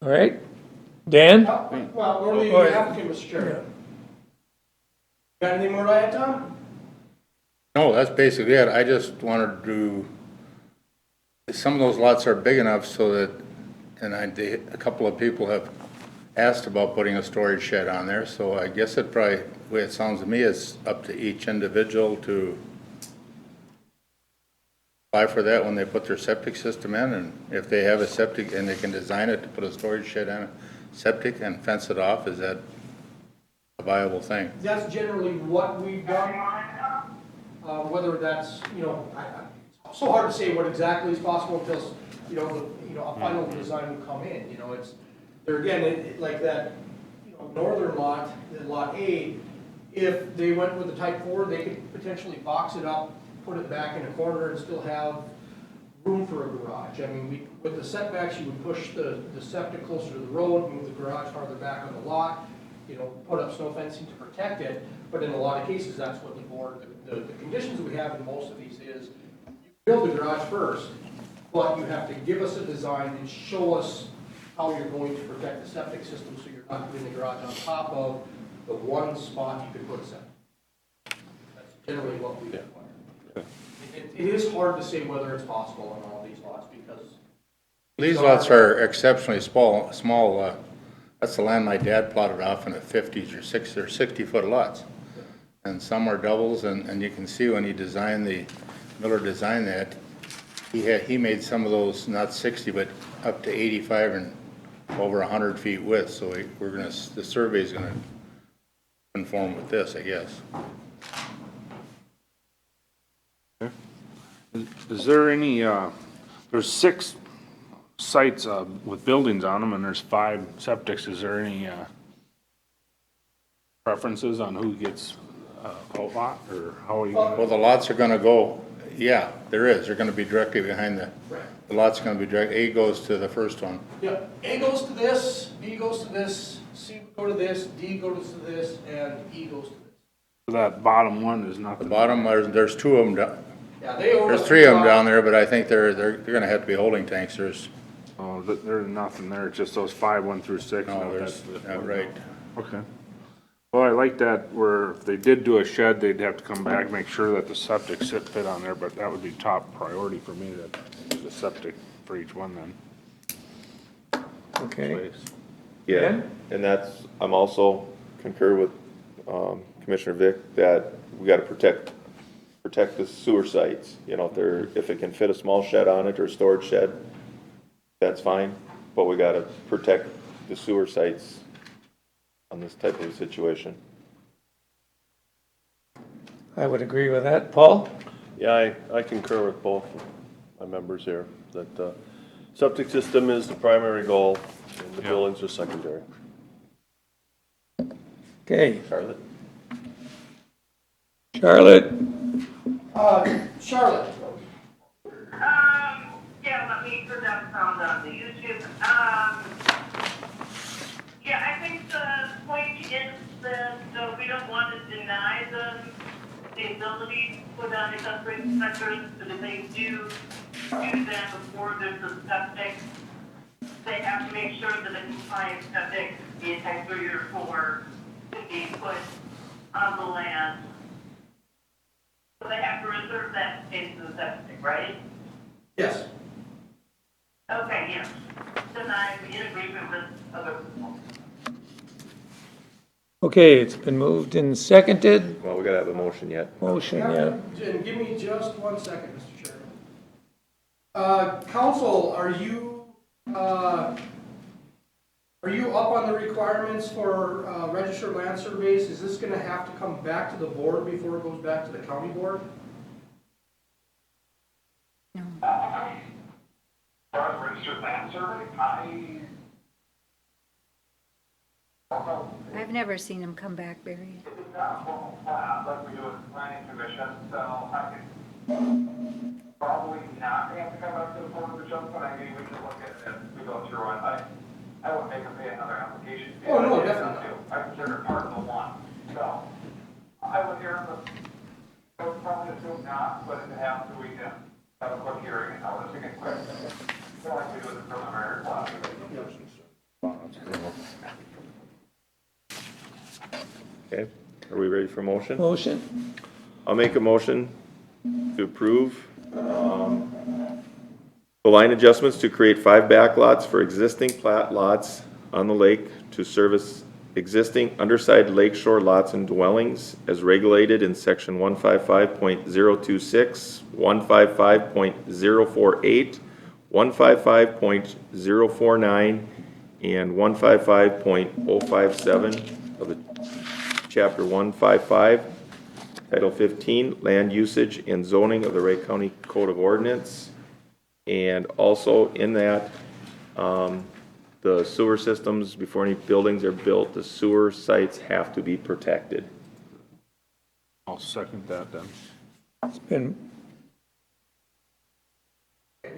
All right, Dan? Well, normally the applicant, Mr. Chairman. Got anything more to add, Tom? No, that's basically it. I just wanted to, some of those lots are big enough so that, and a couple of people have asked about putting a storage shed on there, so I guess it probably, the way it sounds to me, is up to each individual to apply for that when they put their septic system in, and if they have a septic and they can design it to put a storage shed on a septic and fence it off, is that a viable thing? That's generally what we've done. Whether that's, you know, it's so hard to say what exactly is possible until, you know, a final design will come in. You know, it's, there again, like that, you know, northern lot, the lot A, if they went with the type 4, they could potentially box it up, put it back in a corner and still have room for a garage. I mean, with the setbacks, you would push the septic closer to the road, move the garage farther back on the lot, put up snow fencing to protect it, but in a lot of cases, that's what the board, the conditions that we have in most of these is, you build the garage first, but you have to give us a design and show us how you're going to protect the septic system, so you're not putting the garage on top of the one spot you could put a septic. That's generally what we require. It is hard to say whether it's possible on all these lots, because These lots are exceptionally small. That's the land my dad plotted off in the 50s or 60-foot lots. And some are doubles, and you can see when Miller designed that, he made some of those not 60, but up to 85 and over 100 feet width. So the survey's gonna conform with this, I guess. Is there any, there's 6 sites with buildings on them, and there's 5 septics. Is there any preferences on who gets a lot, or how are you Well, gonna? the lots are gonna go, yeah, there is. They're gonna be directly behind the lot's gonna be direct. A goes to the first one. yeah, A goes to this, B goes to this, C would go to this, D goes to this, and E goes to this. That bottom one is not The bottom, there's 2 of them, Yeah, they own. there's 3 of them down there, but I think they're gonna have to be holding tanks. There's, Oh, there's nothing there, just those 5, 1 through 6. no, there's, right. Okay. Well, I like that, where if they did do a shed, they'd have to come back, make sure that the septic fit on there, but that would be top priority for me, that the septic for each one then. Okay. Place. Yeah, Ben? and I'm also concur with Commissioner Vick that we gotta protect the sewer sites. If it can fit a small shed on it or a storage shed, that's fine, but we gotta protect the sewer sites on this type of situation. I would agree with that. Paul? Yeah, I concur with both my members here, that septic system is the primary goal, and the buildings are secondary. Okay. Charlotte? Charlotte? Charlotte. Yeah, let me put that sound on the YouTube. Yeah, I think the point is that we don't want to deny them the ability to put on accessory structures, but if they do that before there's a septic, they have to make sure that a compliant septic, the type 3 or 4, can be put on the land. So they have to reserve that space in the septic, right? Yes. Okay, yes. Then I'm in agreement with other people. Okay, it's been moved and seconded. Well, we gotta have a motion yet. Motion, yeah. And give me just 1 second, Mr. Chairman. Council, are you up on the requirements for registered land surveys? Is this gonna have to come back to the board before it goes back to the county board? Registered land survey, I've never seen them come back, Barry. it's not formal plan like we do with the planning commission, so I can probably not have to come back to the board of adjustment. I mean, we can look at it as we go through it. I wouldn't make them pay another application fee. Oh, no, definitely not. I consider it part of the one, so I would hear I would probably assume not, but if it happens, we can have a quick hearing and notice it quick. So like we do with the preliminary plat. Okay, are we ready for motion? Motion. I'll make a motion to approve the line adjustments to create 5 backlots for existing plat lots on the lake to service existing underside lakeshore lots and dwellings as regulated in section 155.026, 155.048, 155.049, and 155.057 of the Chapter 155, Title 15, Land Usage and Zoning of the Wright County Code of Ordinance. And also in that, the sewer systems, before any buildings are built, the sewer sites have to be protected. I'll second that then. It's been,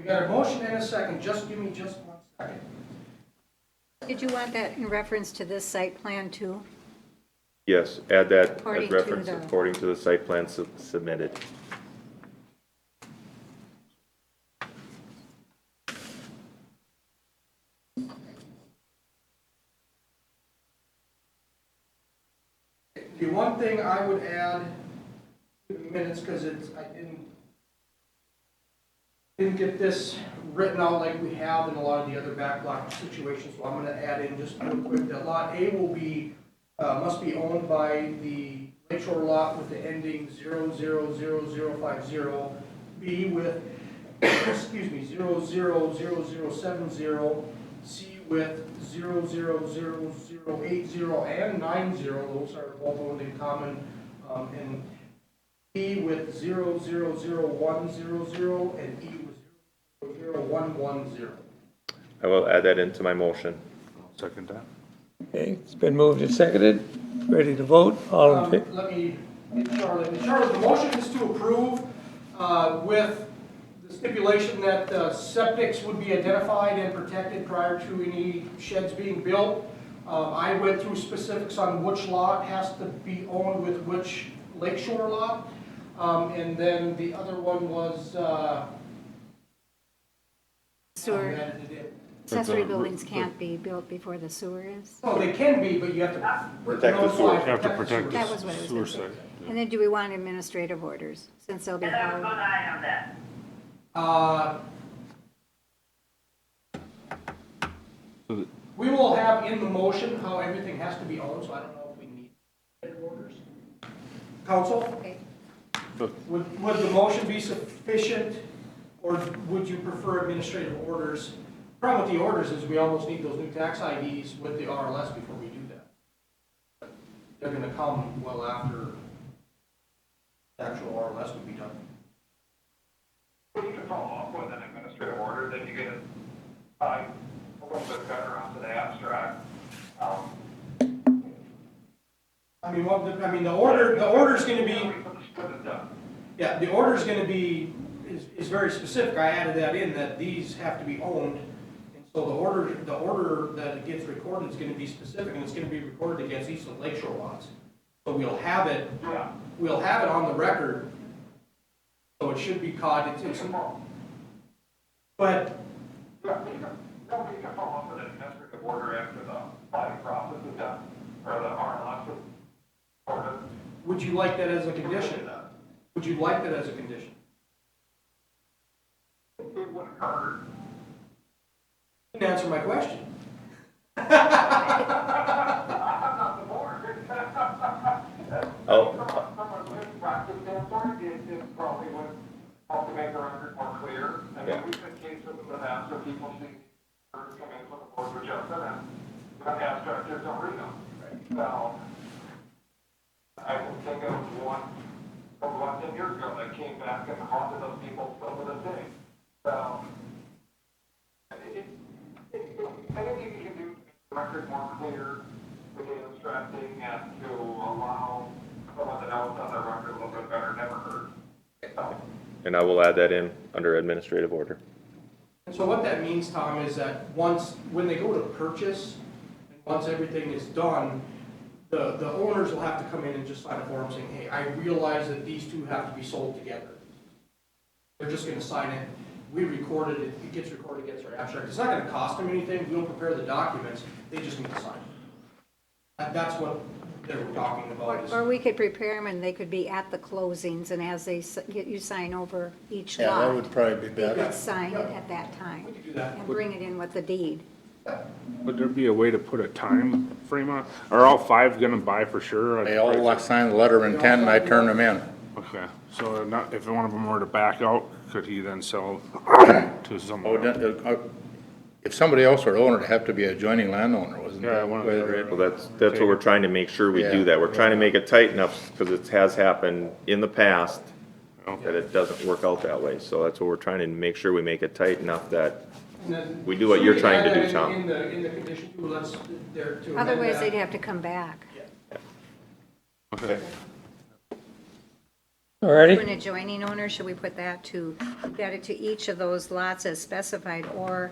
we got a motion and a second, just give me just 1 second. Did you want that in reference to this site plan too? Yes, add that According as to reference the- according to the site plan submitted. The one thing I would add to the minutes, because I didn't get this written out like we have in a lot of the other backlot situations, so I'm gonna add in just real quick, that lot A will be, must be owned by the Lakeshore lot with the ending 000050, B with, excuse me, 000070, C with 000080 and 90, those are both owned in common, and E with 000100 and E with 00110. I will add that into my motion. Second that. Okay, it's been moved and seconded. Ready to vote? All in favor? Let me get Charlotte. Charlotte, the motion is to approve with the stipulation that septics would be identified and protected prior to any sheds being built. I went through specifics on which lot has to be owned with which lakeshore lot. And then the other one was, Sewer, I added it in. accessory buildings can't be built before the sewer is? Oh, they can be, but you have to Protect the sewer. notify- You have to protect That the was what I was sewer gonna say. side. And then do we want administrative orders, since they'll be And that was held? good item then. We will have in the motion how everything has to be owned, so I don't know if we need orders. Council, Okay. would the motion be sufficient, or would you prefer administrative orders? Problem with the orders is we almost need those new tax IDs with the RLS before we do that. They're gonna come well after the actual RLS would be done. Well, you can follow up with an administrative order, then you get it, a little bit better onto the abstract. I mean, the order's gonna be, yeah, the order's gonna be, is very specific. I added that in, that these have to be owned. And so the order that it gets recorded is gonna be specific, and it's gonna be recorded against each of the lakeshore lots. So we'll have it on the record, so it should be caught, it's, but, Yeah, you can follow up with an administrative order after the filing process is done, or the RLS is ordered. would you like that as a condition? Would you like that as a condition? It wouldn't hurt. You can answer my question. I'm not the board. Oh. From a good practice standpoint, it probably would help to make the record more clear. I mean, Yeah. we've had cases in the past where people see, come in with a board of adjustment and the abstract just don't read them. So, I can think of one, about 10 years ago that came back and haunted those people still to this day. So, I think you can do the record more clear, the data abstracting, and to allow someone to know it's on their record a little bit better, never hurt. So, And I will add that in under administrative order. And so what that means, Tom, is that when they go to purchase, and once everything is done, the owners will have to come in and just sign a form saying, hey, I realize that these two have to be sold together. They're just gonna sign it, we recorded it, it gets recorded against our abstract. It's not gonna cost them anything, we'll prepare the documents, they just need to sign it. That's what they were talking about. is- Or we could prepare them and they could be at the closings, and as they, you sign over each Yeah, that lot, would probably be they better. could sign it at that time We could do that. and bring it in with the deed. Would there be a way to put a time frame on? Are all five gonna buy for sure? They all signed the letter of intent and I turned them in. Okay, so not, if one of them were to back out, could he then sell to someone else? If somebody else were to own it, it'd have to be a adjoining landowner, wasn't it? Yeah, one of the. Well, that's what we're trying to make sure we do Yeah. that. We're trying to make it tight enough, because it has happened in the past that it doesn't work out that way. So that's what we're trying to make sure we make it tight enough that And then- we do what you're So we trying to can do, add that Tom. In the condition too, let's, there to amend Otherwise, that. they'd have to come back. Okay. Alrighty? To an adjoining owner, should we put that to, got it to each of those lots as specified, or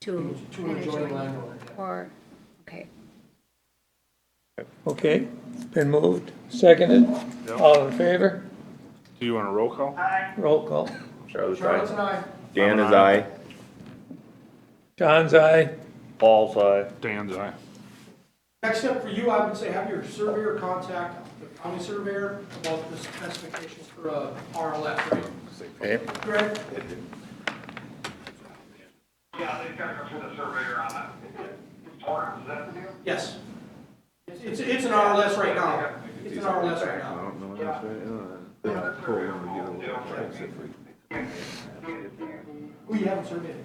to To an adjoining landowner. or, okay. Okay, been moved, seconded, all in favor? Do you want a roll call? Roll call. Charlotte's Charlotte's and aye. I. Dan is aye. John's aye. Paul's eye. Dan's aye. Next step for you, I would say have your surveyor contact the county surveyor about the specifications for a RLF, right? Okay, Greg? Yeah, they've got to go through the surveyor on that. Or, is that the deal? Yes. It's an RLS right now. It's an RLS right now. Who you haven't surveyed?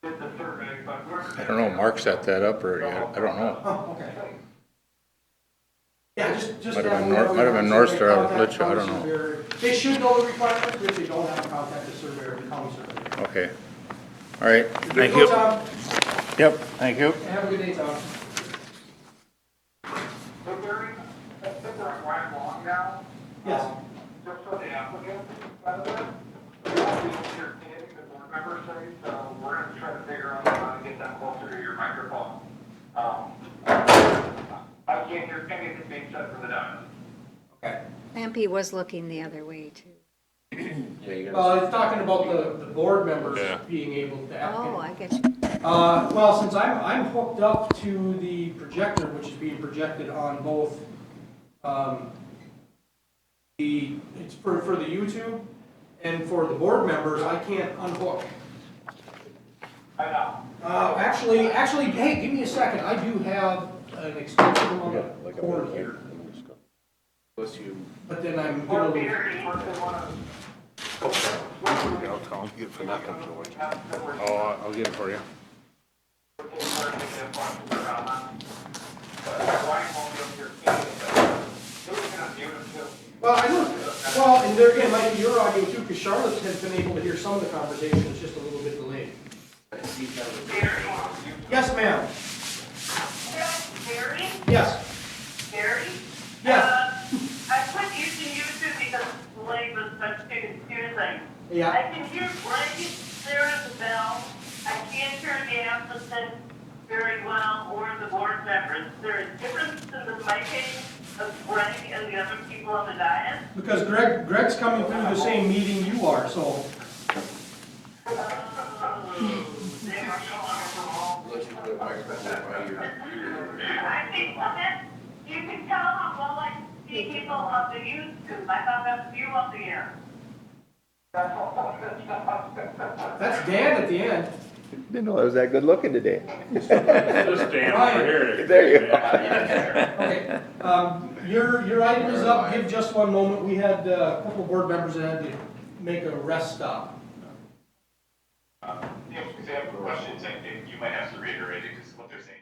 Did the survey, but we're. I don't know, Mark set that up or yet, I don't know. Oh, okay. Yeah, just. Might have been have might have been North Star, I'll contact let you, I don't county know. surveyor. They should know the requirements, but if they don't have to contact the surveyor, the county surveyor. Okay, all right, Thank you. Tom. yep, thank you. Have a good day, Tom. Hey, Barry, I think we're right along now. Yes. Just for the applicant, by the way, we won't be entertaining the board members say, so we're gonna try to figure out how to get them closer to your microphone. I can't hear anything being said from the dais. Okay. Lampy was looking the other way too. Well, it's talking about the board members Yeah. being able to Oh, applicate. I get you. Well, since I'm hooked up to the projector, which is being projected on both, it's for the YouTube and for the board members, I can't unhook. I know. Actually, hey, give me a second, I do have an extensive amount of cord here. But then I'm Or gonna lose. Barry, what they wanna. I'll tell him, get it for nothing. Oh, I'll get it for you. Well, I know, well, and there again, might be your audio too, because Charlotte has been able to hear some of the conversation, it's just a little bit delayed. Yes, ma'am. Barry? Yes. Barry? Yes. I put using YouTube because Blake was such too confusing. Yeah. I can hear Blake clear as a bell. I can't hear the applicant very well or the board members. Is there a difference in the miking of Greg and the other people on the dais? Because Greg's coming through the same meeting you are, so. I think that you can tell how well I see people on the YouTube. I thought that was you on the air. That's Dan at the end. Didn't know I was that good looking today. Just Dan over here. There you go. Okay, your item is up, give just one moment. We had a couple of board members that had to make a rest stop. Yeah, because they have questions, and you might have to reiterate it, because what they're saying.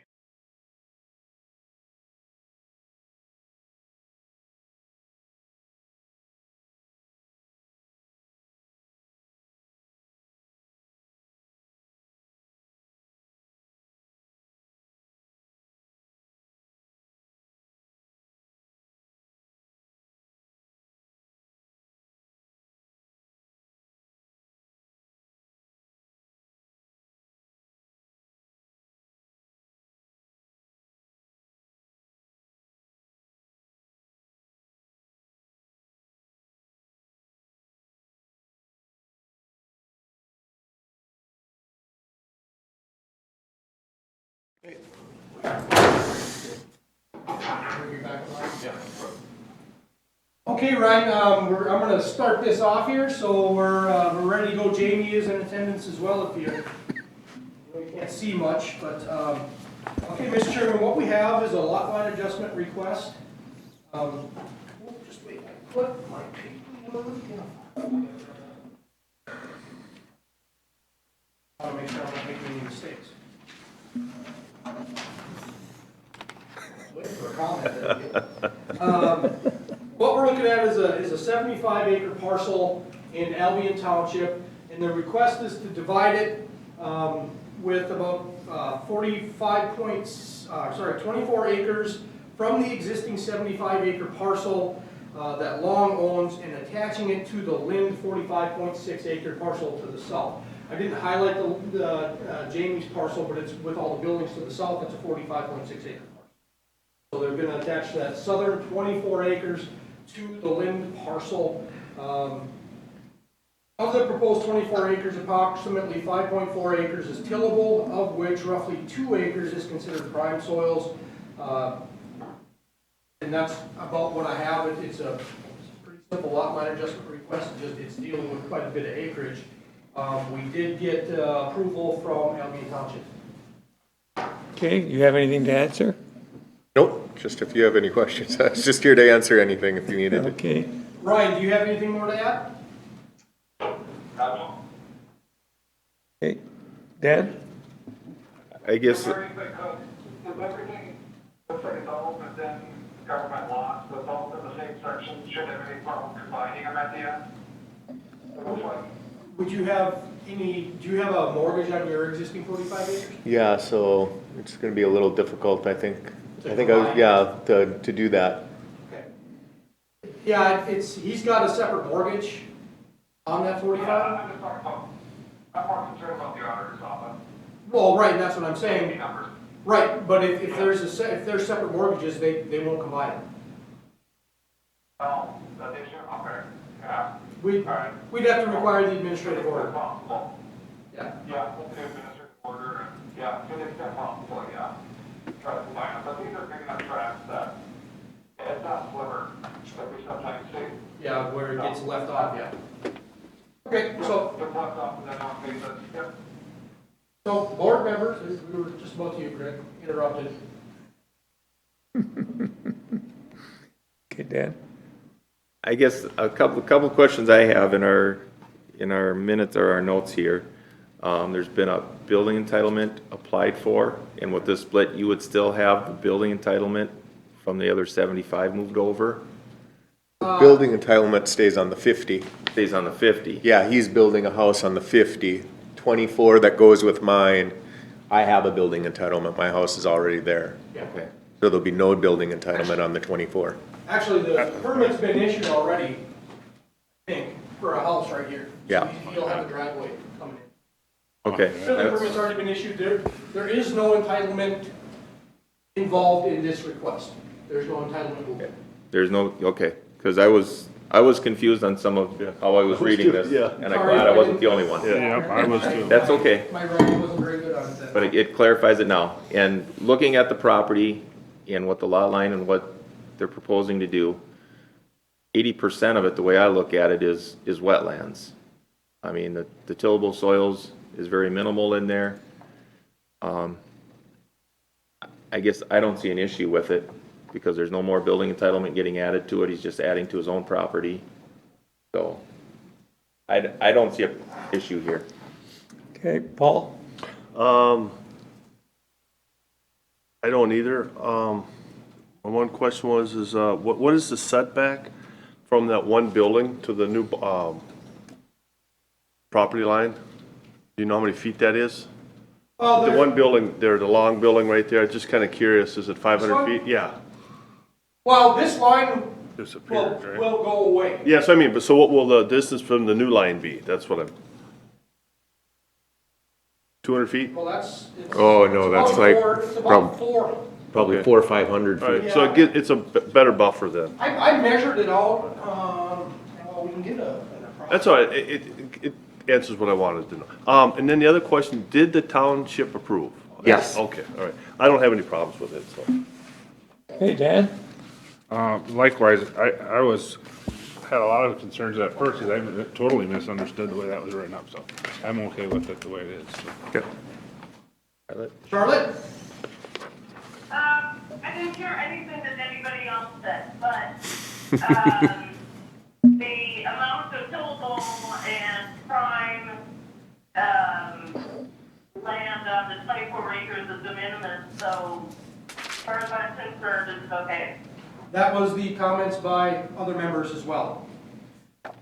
Okay, Ryan, I'm gonna start this off here, so we're ready to go. Jamie is in attendance as well if you can't see much, but, okay, Mr. Chairman, what we have is a lot line adjustment request. Just wait, I put my paper in. I wanna make sure I'm not making any mistakes. Wait for a comment. What we're looking at is a 75 acre parcel in Albion Township, and the request is to divide it with about 24 acres from the existing 75 acre parcel that Long owns and attaching it to the Lind 45.6 acre parcel to the south. I didn't highlight Jamie's parcel, but it's with all the buildings to the south, it's a 45.6 acre parcel. So they're gonna attach that southern 24 acres to the Lind parcel. Of the proposed 24 acres, approximately 5.4 acres is tillable, of which roughly 2 acres is considered prime soils. And that's about what I have. It's a pretty simple lot line adjustment request. It's dealing with quite a bit of acreage. We did get approval from Albion Township. Okay, you have anything to answer? Nope, just if you have any questions. I was just here to answer anything if you needed it. Okay, Ryan, do you have anything more to add? okay. Dan? I guess, Is everything, looks like it's all within government laws, so it's all within the same section, should have any problem combining them at the end? It looks like. Do you have a mortgage on your existing 45 acres? yeah, so it's gonna be a little difficult, I think. To do that. Okay. Yeah, he's got a separate mortgage on that 45? I'm just talking about, I'm more concerned about the auditor's office. Well, right, that's what I'm saying. Numbers. Right, but if there's separate mortgages, they won't combine them. Oh, that issue, okay, yeah. We'd have to require the administrative order. Possible. Yeah. Yeah, we'll do administrative order, and, yeah, to the extent possible, yeah. Try to combine them, but these are big enough tracks that it's not sliver, like we sometimes see. Yeah, where it gets left off, yeah. Okay, so, Just left off and then on face it, yep. so board members, we were just about to get interrupted. Okay, Dan? I guess a couple questions I have in our minutes or our notes here. There's been a building entitlement applied for, and with this split, you would still have the building entitlement from the other 75 moved over? The building entitlement stays on the 50. Stays on the 50. Yeah, he's building a house on the 50. 24 that goes with mine, I have a building entitlement. My house is already there. Okay. So there'll be no building entitlement on the 24. Actually, the permit's been issued already, I think, for a house right here. Yeah. So you'll have a driveway coming in. Okay. Building permit's already been issued. There is no entitlement involved in this request. There's no entitlement. There's no, okay, because I was confused on some of how I was reading this. yeah. And I'm glad I wasn't the only one. Yeah, I was too. That's okay. My writing wasn't very good on it then. But it clarifies it now. And looking at the property and what the lot line and what they're proposing to do, 80% of it, the way I look at it, is wetlands. I mean, the tillable soils is very minimal in there. I guess I don't see an issue with it because there's no more building entitlement getting added to it. He's just adding to his own property. So I don't see an issue here. Okay, Paul? I don't either. My one question was, what is the setback from that one building to the new, property line? Do you know how many feet that is? Well, The there- one building there, the long building right there, just kinda curious, is it 500 feet? Yeah. Well, this line will Disappeared, right? go away. Yes, I mean, but so what will the distance from the new line be? That's what I'm. 200 feet? Well, it's Oh, no, that's about like it's about from- 4. Probably 400 or 500 All feet. right, so it's a better buffer then. I measured it out, well, we can get an approximate. That's all right, it answers what I wanted to know. And then the other question, did the township approve? Yes. Okay, all right. I don't have any problems with it, so. Hey, Dan? Likewise, I had a lot of concerns at first because I totally misunderstood the way that was written up, so I'm okay with it the way it is. so. Charlotte? I didn't hear anything that anybody else said, but, the amount of tillable and prime, land on the 24 acres is de minimis, so as far as I'm concerned, it's okay. That was the comments by other members as well.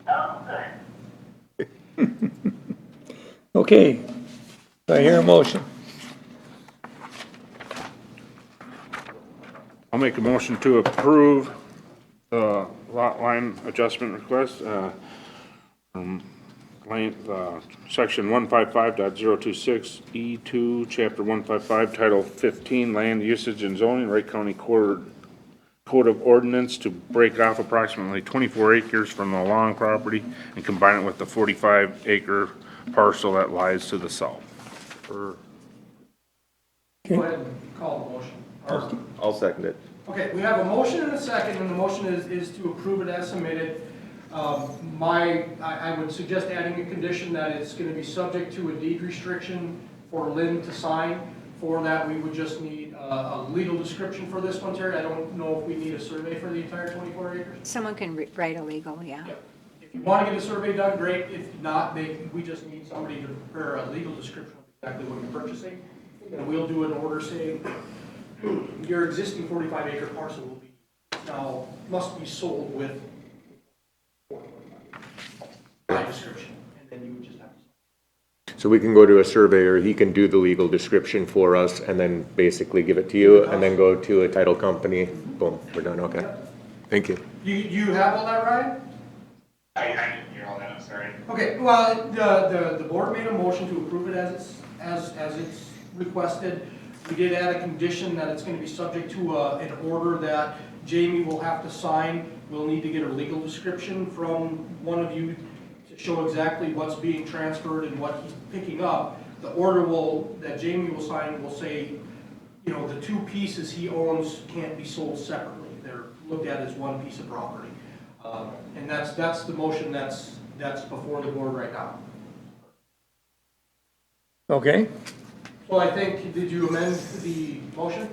Oh, good. Okay, do I hear a motion? I'll make a motion to approve the lot line adjustment request, from section 155.026 E2, chapter 155, title 15, land usage and zoning, Wright County Code of Ordinance, to break off approximately 24 acres from the long property and combine it with the 45 acre parcel that lies to the south. Go ahead and call the motion. I'll second it. Okay, we have a motion and a second, and the motion is to approve it as submitted. I would suggest adding a condition that it's gonna be subject to a deed restriction for Lynn to sign. For that, we would just need a legal description for this one, Terry. I don't know if we need a survey for the entire 24 acres. Someone can write a legal, yeah. If you want to get a survey done, great. If not, we just need somebody to prepare a legal description of exactly what you're purchasing. And we'll do an order saying, your existing 45 acre parcel will be, now, must be sold with by description. And then you would just have to. So we can go to a surveyor, he can do the legal description for us, and then basically give it to you, and then go to a title company, boom, we're done, okay? Thank you. You have all that, Ryan? I didn't hear all that, I'm sorry. Okay, well, the board made a motion to approve it as it's requested. We did add a condition that it's gonna be subject to an order that Jamie will have to sign. We'll need to get a legal description from one of you to show exactly what's being transferred and what he's picking up. The order that Jamie will sign will say, you know, the two pieces he owns can't be sold separately. They're looked at as one piece of property. And that's the motion that's before the board right now. Okay, So I think, did you amend the motion?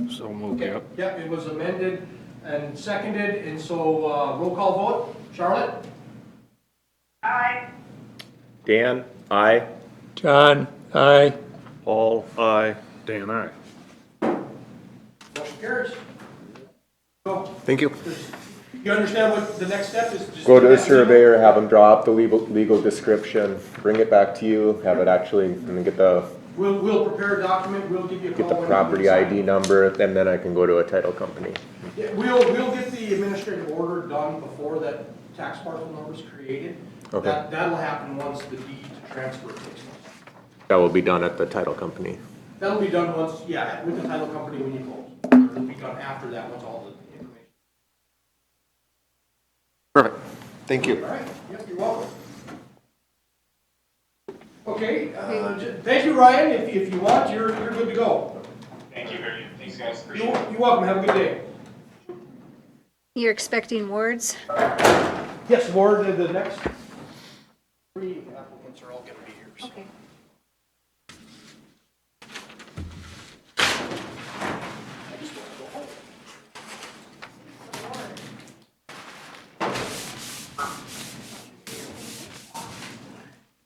So moved, Okay. yep. Yep, it was amended and seconded, and so roll call vote. Charlotte? Aye. Dan, aye. John, aye. Paul, aye. Dan, aye. Motion carries. So, Thank you. you understand what the next step is? Just Go to do a that surveyor, have them draw up the legal description, bring it back to you, have it actually, and then get the We'll prepare a document, we'll give you a call. get the when you property decide. ID number, and then I can go to a title company. Yeah, we'll get the administrative order done before that tax parcel number is created. Okay. That'll happen once the deed transfer takes place. That will be done at the title company. That'll be done once, yeah, with the title company when you close. It'll be done after that, once all the information. Perfect. Thank you. All right, yep, you're welcome. Okay, thank you, Ryan. If you want, you're good to go. Thank you very much. Thanks, guys. Appreciate it. You're welcome. Have a good day. You're expecting wards? Yes, Ward, the next three applicants are all going to be here. So. Okay.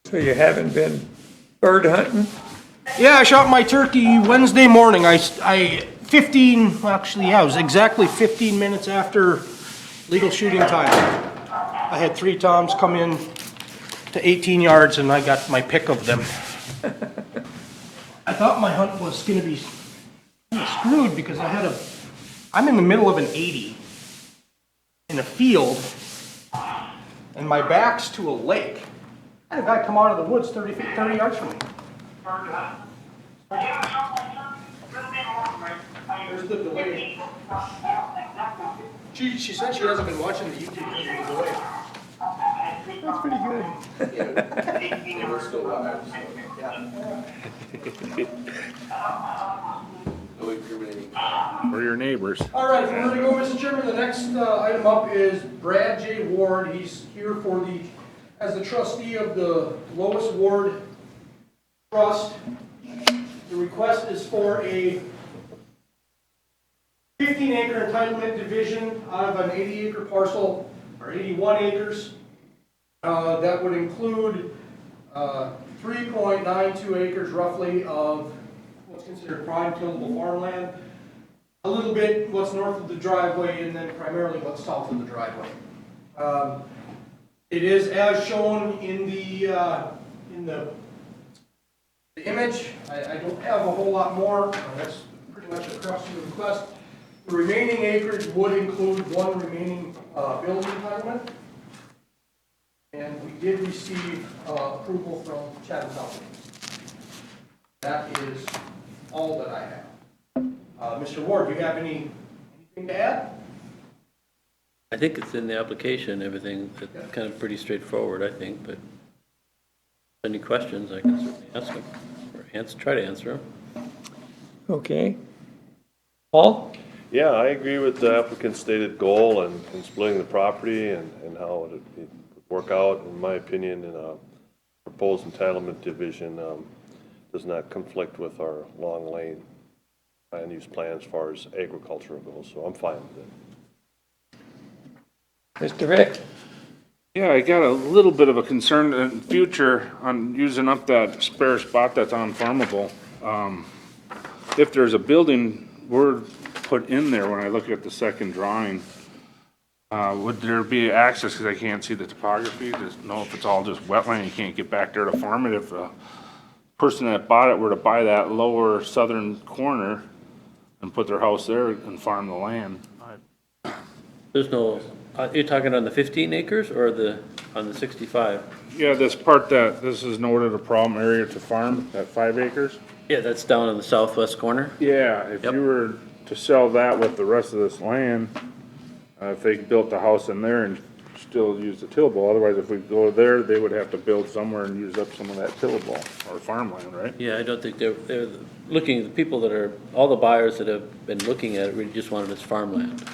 So you haven't been bird hunting? Yeah, I shot my turkey Wednesday morning. It was exactly 15 minutes after legal shooting time. I had 3 toms come in to 18 yards and I got my pick of them. I thought my hunt was gonna be screwed because I'm in the middle of an 80 in a field and my back's to a lake. I had a guy come out of the woods 30 yards from me. There's the delay. She said she hasn't been watching the YouTube because of the delay. That's pretty good. We're your neighbors. All right, if we're going to go, Mr. Chairman, the next item up is Brad J. Ward. He's here as the trustee of the Lois Ward Trust. The request is for a 15-acre entitlement division out of an 80-acre parcel, or 81 acres. That would include 3.92 acres roughly of what's considered prime tillable farmland, a little bit what's north of the driveway, and then primarily what's south of the driveway. It is as shown in the image. I don't have a whole lot more. That's pretty much a crux of the request. The remaining acreage would include one remaining building entitlement. And we did receive approval from Chatham County. That is all that I have. Mr. Ward, do you have anything to add? I think it's in the application, everything, it's kind of pretty straightforward, I think, but any questions, I can certainly ask them, or try to answer them. Okay. Paul? Yeah, I agree with the applicant's stated goal and splitting the property and how it would work out. In my opinion, in a proposed entitlement division, does not conflict with our long lane land use plan as far as agriculture goes, so I'm fine with it. Mr. Rick? Yeah, I got a little bit of a concern in future on using up that spare spot that's unfarmable. If there's a building word put in there when I look at the second drawing, would there be access, because I can't see the topography, to know if it's all just wetland, you can't get back there to farm it? If the person that bought it were to buy that lower southern corner and put their house there and farm the land. There's no, you're talking on the 15 acres or on the 65? Yeah, this part that, this is noted a problem area to farm, that 5 acres. Yeah, that's down in the southwest corner. Yeah, if you were to sell that with the rest of this land, if they built the house in there and still use the tillable, otherwise if we go there, they would have to build somewhere and use up some of that tillable or farmland, right? Yeah, I don't think they're looking, the people that are, all the buyers that have been looking at it really just wanted this farmland.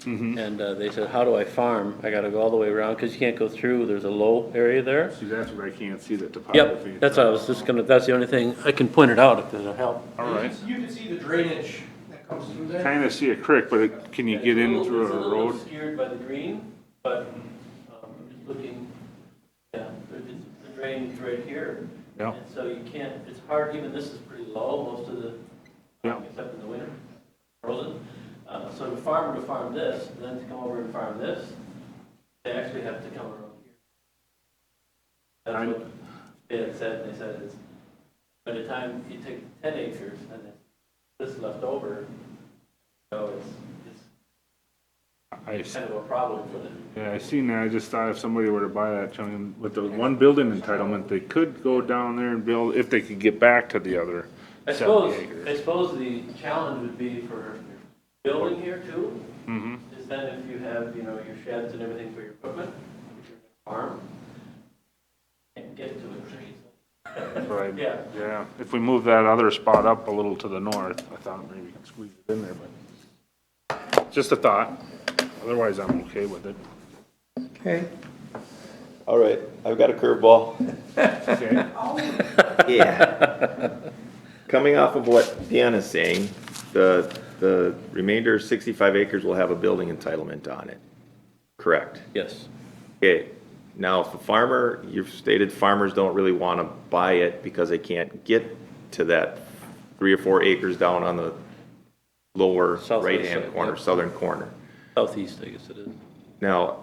And they said, how do I farm? I gotta go all the way around, because you can't go through, there's a low area there. See, that's where I can't see the topography. Yep, that's what I was just gonna, that's the only thing, I can point it out if it'll help. All right. You can see the drainage that comes through there. Kind of see a creek, but can you get in through It's a little road? obscured by the green, but I'm just looking, yeah, the drainage right here. Yeah. And so you can't, it's hard, even this is pretty low, most of the, Yeah. except in the winter, frozen. So the farmer to farm this, and then to come over and farm this, they actually have to come around here. That's what they had said, they said it's, by the time you take 10 acres and then this left over, so it's kind of a problem for them. Yeah, I seen that. I just thought if somebody were to buy that chunk, with the one building entitlement, they could go down there and build, if they could get back to the other I 70 suppose, acres. I suppose the challenge would be for building here too, Mm-hmm. is then if you have, you know, your sheds and everything for your equipment, if you're a farm, can't get to it. Right. Yeah. Yeah. If we move that other spot up a little to the north, I thought maybe we could squeeze it in there, but just a thought. Otherwise, I'm okay with it. Okay. All right, I've got a curveball. Okay. Yeah. Coming off of what Dan is saying, the remainder 65 acres will have a building entitlement on it. Correct? Yes. Okay, now if the farmer, you've stated farmers don't really want to buy it because they can't get to that 3 or 4 acres down on the lower Southwest right-hand side, corner, yep. southern corner. Southeast, I guess it is. Now,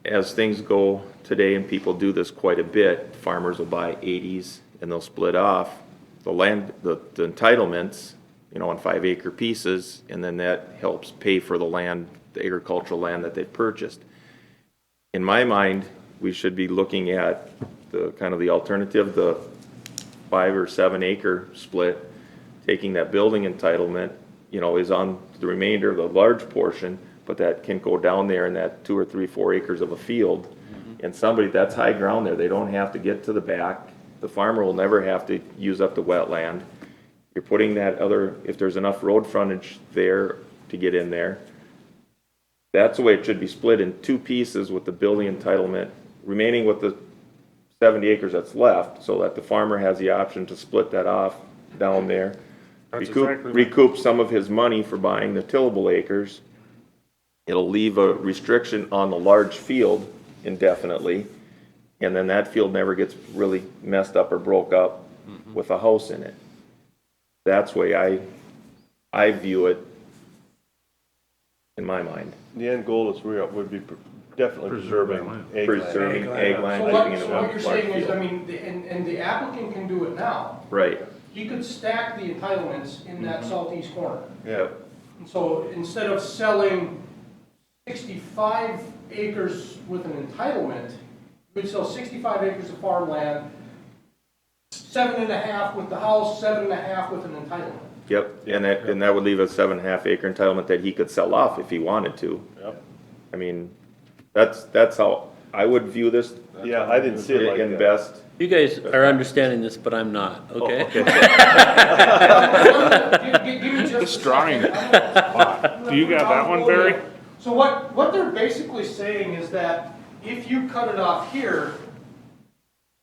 as things go today, and people do this quite a bit, farmers will buy 80s and they'll split off the land, the entitlements, you know, on 5 acre pieces, and then that helps pay for the land, the agricultural land that they've purchased. In my mind, we should be looking at the kind of the alternative, the 5 or 7 acre split, taking that building entitlement, you know, is on the remainder of the large portion, but that can go down there in that 2 or 3, 4 acres of a field. And somebody, that's high ground there, they don't have to get to the back. The farmer will never have to use up the wetland. You're putting that other, if there's enough road frontage there to get in there, that's the way it should be split in 2 pieces with the building entitlement remaining with the 70 acres that's left, so that the farmer has the option to split that off down there. That's exactly right. Recoup some of his money for buying the tillable acres. It'll leave a restriction on the large field indefinitely, and then that field never gets really messed up or broke up with a house in it. That's the way I view it in my mind. The end goal is would be definitely preserving ag land. Preserving ag land, So keeping what, it so in what one you're large saying is, field. I mean, and the applicant can do it now. Right, He could stack the entitlements in that southeast corner. Yeah, And so instead of selling 65 acres with an entitlement, you would sell 65 acres of farmland, 7.5 with the house, 7.5 with an entitlement. Yep, and that would leave a 7.5 acre entitlement that he could sell off if he wanted to. Yep. I mean, that's how I would view this. Yeah, I didn't see it like in that. best. You guys are understanding this, but I'm not, okay? Give me just a This drawing, second. do you got that one, Barry? So what they're basically saying is that if you cut it off here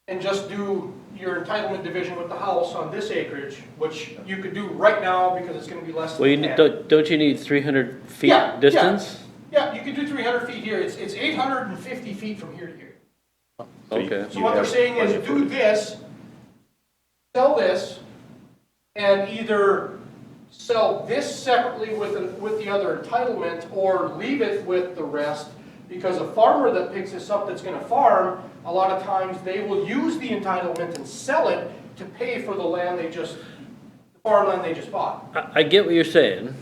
and just do your entitlement division with the house on this acreage, which you could do right now because it's gonna be less Well, than you 10. don't you need 300 feet Yeah, distance? Yeah, you could do 300 feet here. It's 850 feet from here to here. Okay. So what they're saying is do this, sell this, and either sell this separately with the other entitlement or leave it with the rest, because a farmer that picks this up that's gonna farm, a lot of times they will use the entitlement and sell it to pay for the land the farmland they just bought. I get what you're saying,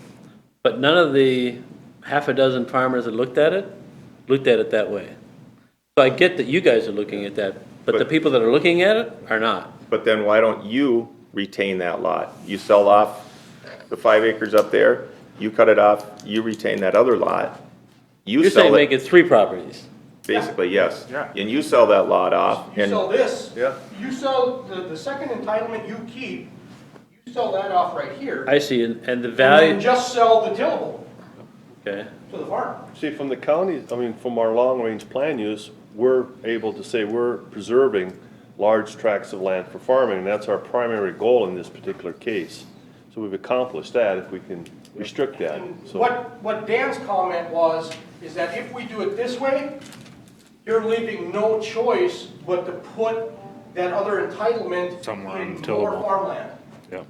but none of the half a dozen farmers that looked at it that way. So I get that you guys are looking at that, but the people that are looking at it are not. But then why don't you retain that lot? You sell off the 5 acres up there, you cut it off, you retain that other lot. You You're sell saying it, make it 3 properties. basically, yes. Yeah. And you sell that lot off You and, sell this, Yeah. you sell the second entitlement you keep, you sell that off right here. I see, and the And then value, just sell the tillable okay. to the farm. See, from the county, I mean, from our long-range plan use, we're able to say we're preserving large tracts of land for farming, and that's our primary goal in this particular case. So we've accomplished that if we can restrict that, And so. what Dan's comment was, is that if we do it this way, you're leaving no choice but to put that other entitlement Somewhere in more untillable. farmland. Yep.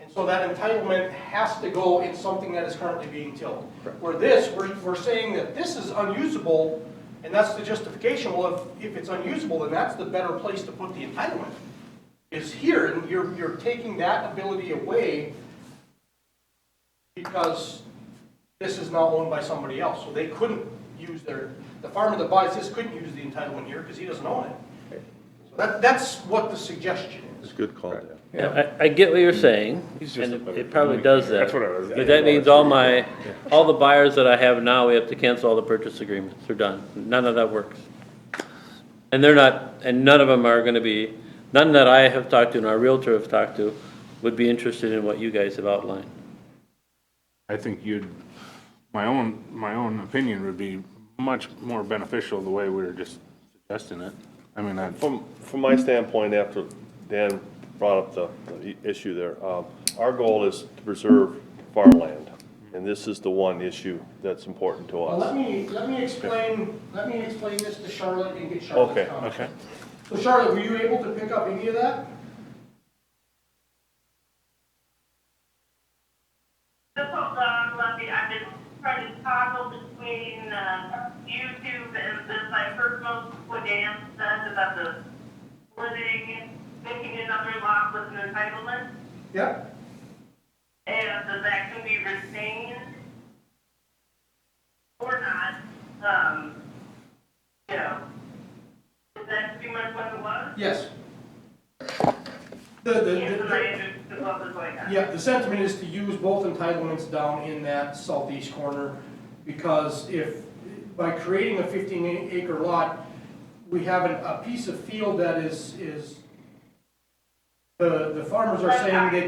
And so that entitlement has to go in something that is currently being tilled. Where this, we're saying that this is unusable, and that's the justification. Well, if it's unusable, then that's the better place to put the entitlement, is here, and you're taking that ability away because this is now owned by somebody else, so they couldn't use the farmer that buys this couldn't use the entitlement here because he doesn't own it. So that's what the suggestion is. It's a good call, Dan. Yeah, I get what you're saying, He's just and a better it probably does that. That's what I was. But that means all the buyers that I have now, we have to cancel all the purchase agreements, they're done. None of that works. And they're not, and none of them are gonna be, none that I have talked to and our realtor have talked to would be interested in what you guys have outlined. I think my own opinion would be much more beneficial the way we were just suggesting it. I mean, From my standpoint, after Dan brought up the issue there, our goal is to preserve farmland. And this is the one issue that's important to Well, us. let me explain this to Charlotte and get Charlotte's Okay, comment. okay. So Charlotte, were you able to pick up any of that? Just hold on, Lucky, I've been trying to toggle between, YouTube and this. I heard most of what Dan said about the splitting, making another lot with an entitlement, Yep. and that can be retained or not, is that pretty much what it was? Yes. Yes, and I understood what was going on. Yeah, the sentiment is to use both entitlements down in that southeast corner, because by creating a 15-acre lot, we have a piece of field that is, the farmers are saying they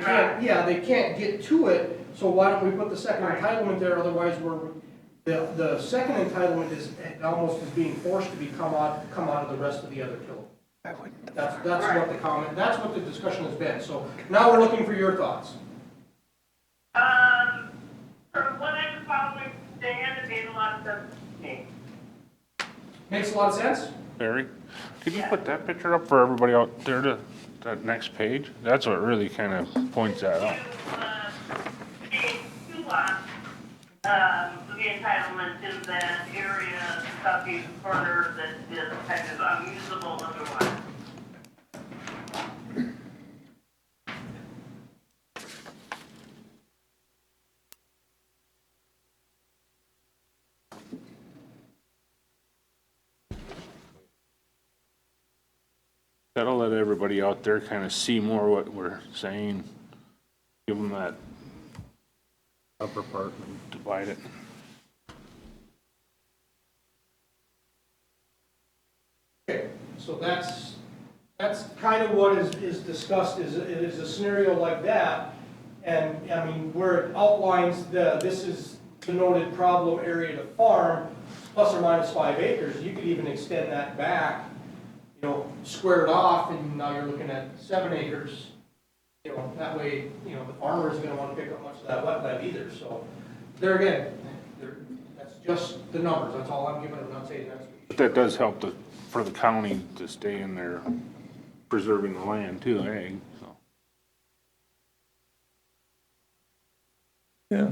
can't get to it, so why don't we put the second entitlement there, otherwise the second entitlement is almost is being forced to come out of the rest of the other tillable. That's what the comment, that's what the discussion has been. So now we're looking for your thoughts. From what I was following Dan, it made a lot of sense to me. Makes a lot of sense? Barry, could you put that picture up for everybody out there to that next page? That's what really kind of points that out. Two lots, the entitlement in that area, southeast corner that is kind of unusable otherwise. That'll let everybody out there kind of see more what we're saying. Give them that upper part and divide it. Okay, so that's kind of what is discussed, is a scenario like that. And, I mean, where it outlines this is denoted problem area to farm, plus or minus 5 acres, you could even extend that back, you know, square it off, and now you're looking at 7 acres. You know, that way, you know, the farmer isn't gonna wanna pick up much of that wetland either, so, there again, that's just the numbers, that's all I'm giving, I'm not saying that's. But that does help for the county to stay in there preserving the land too, eh? So. Yeah.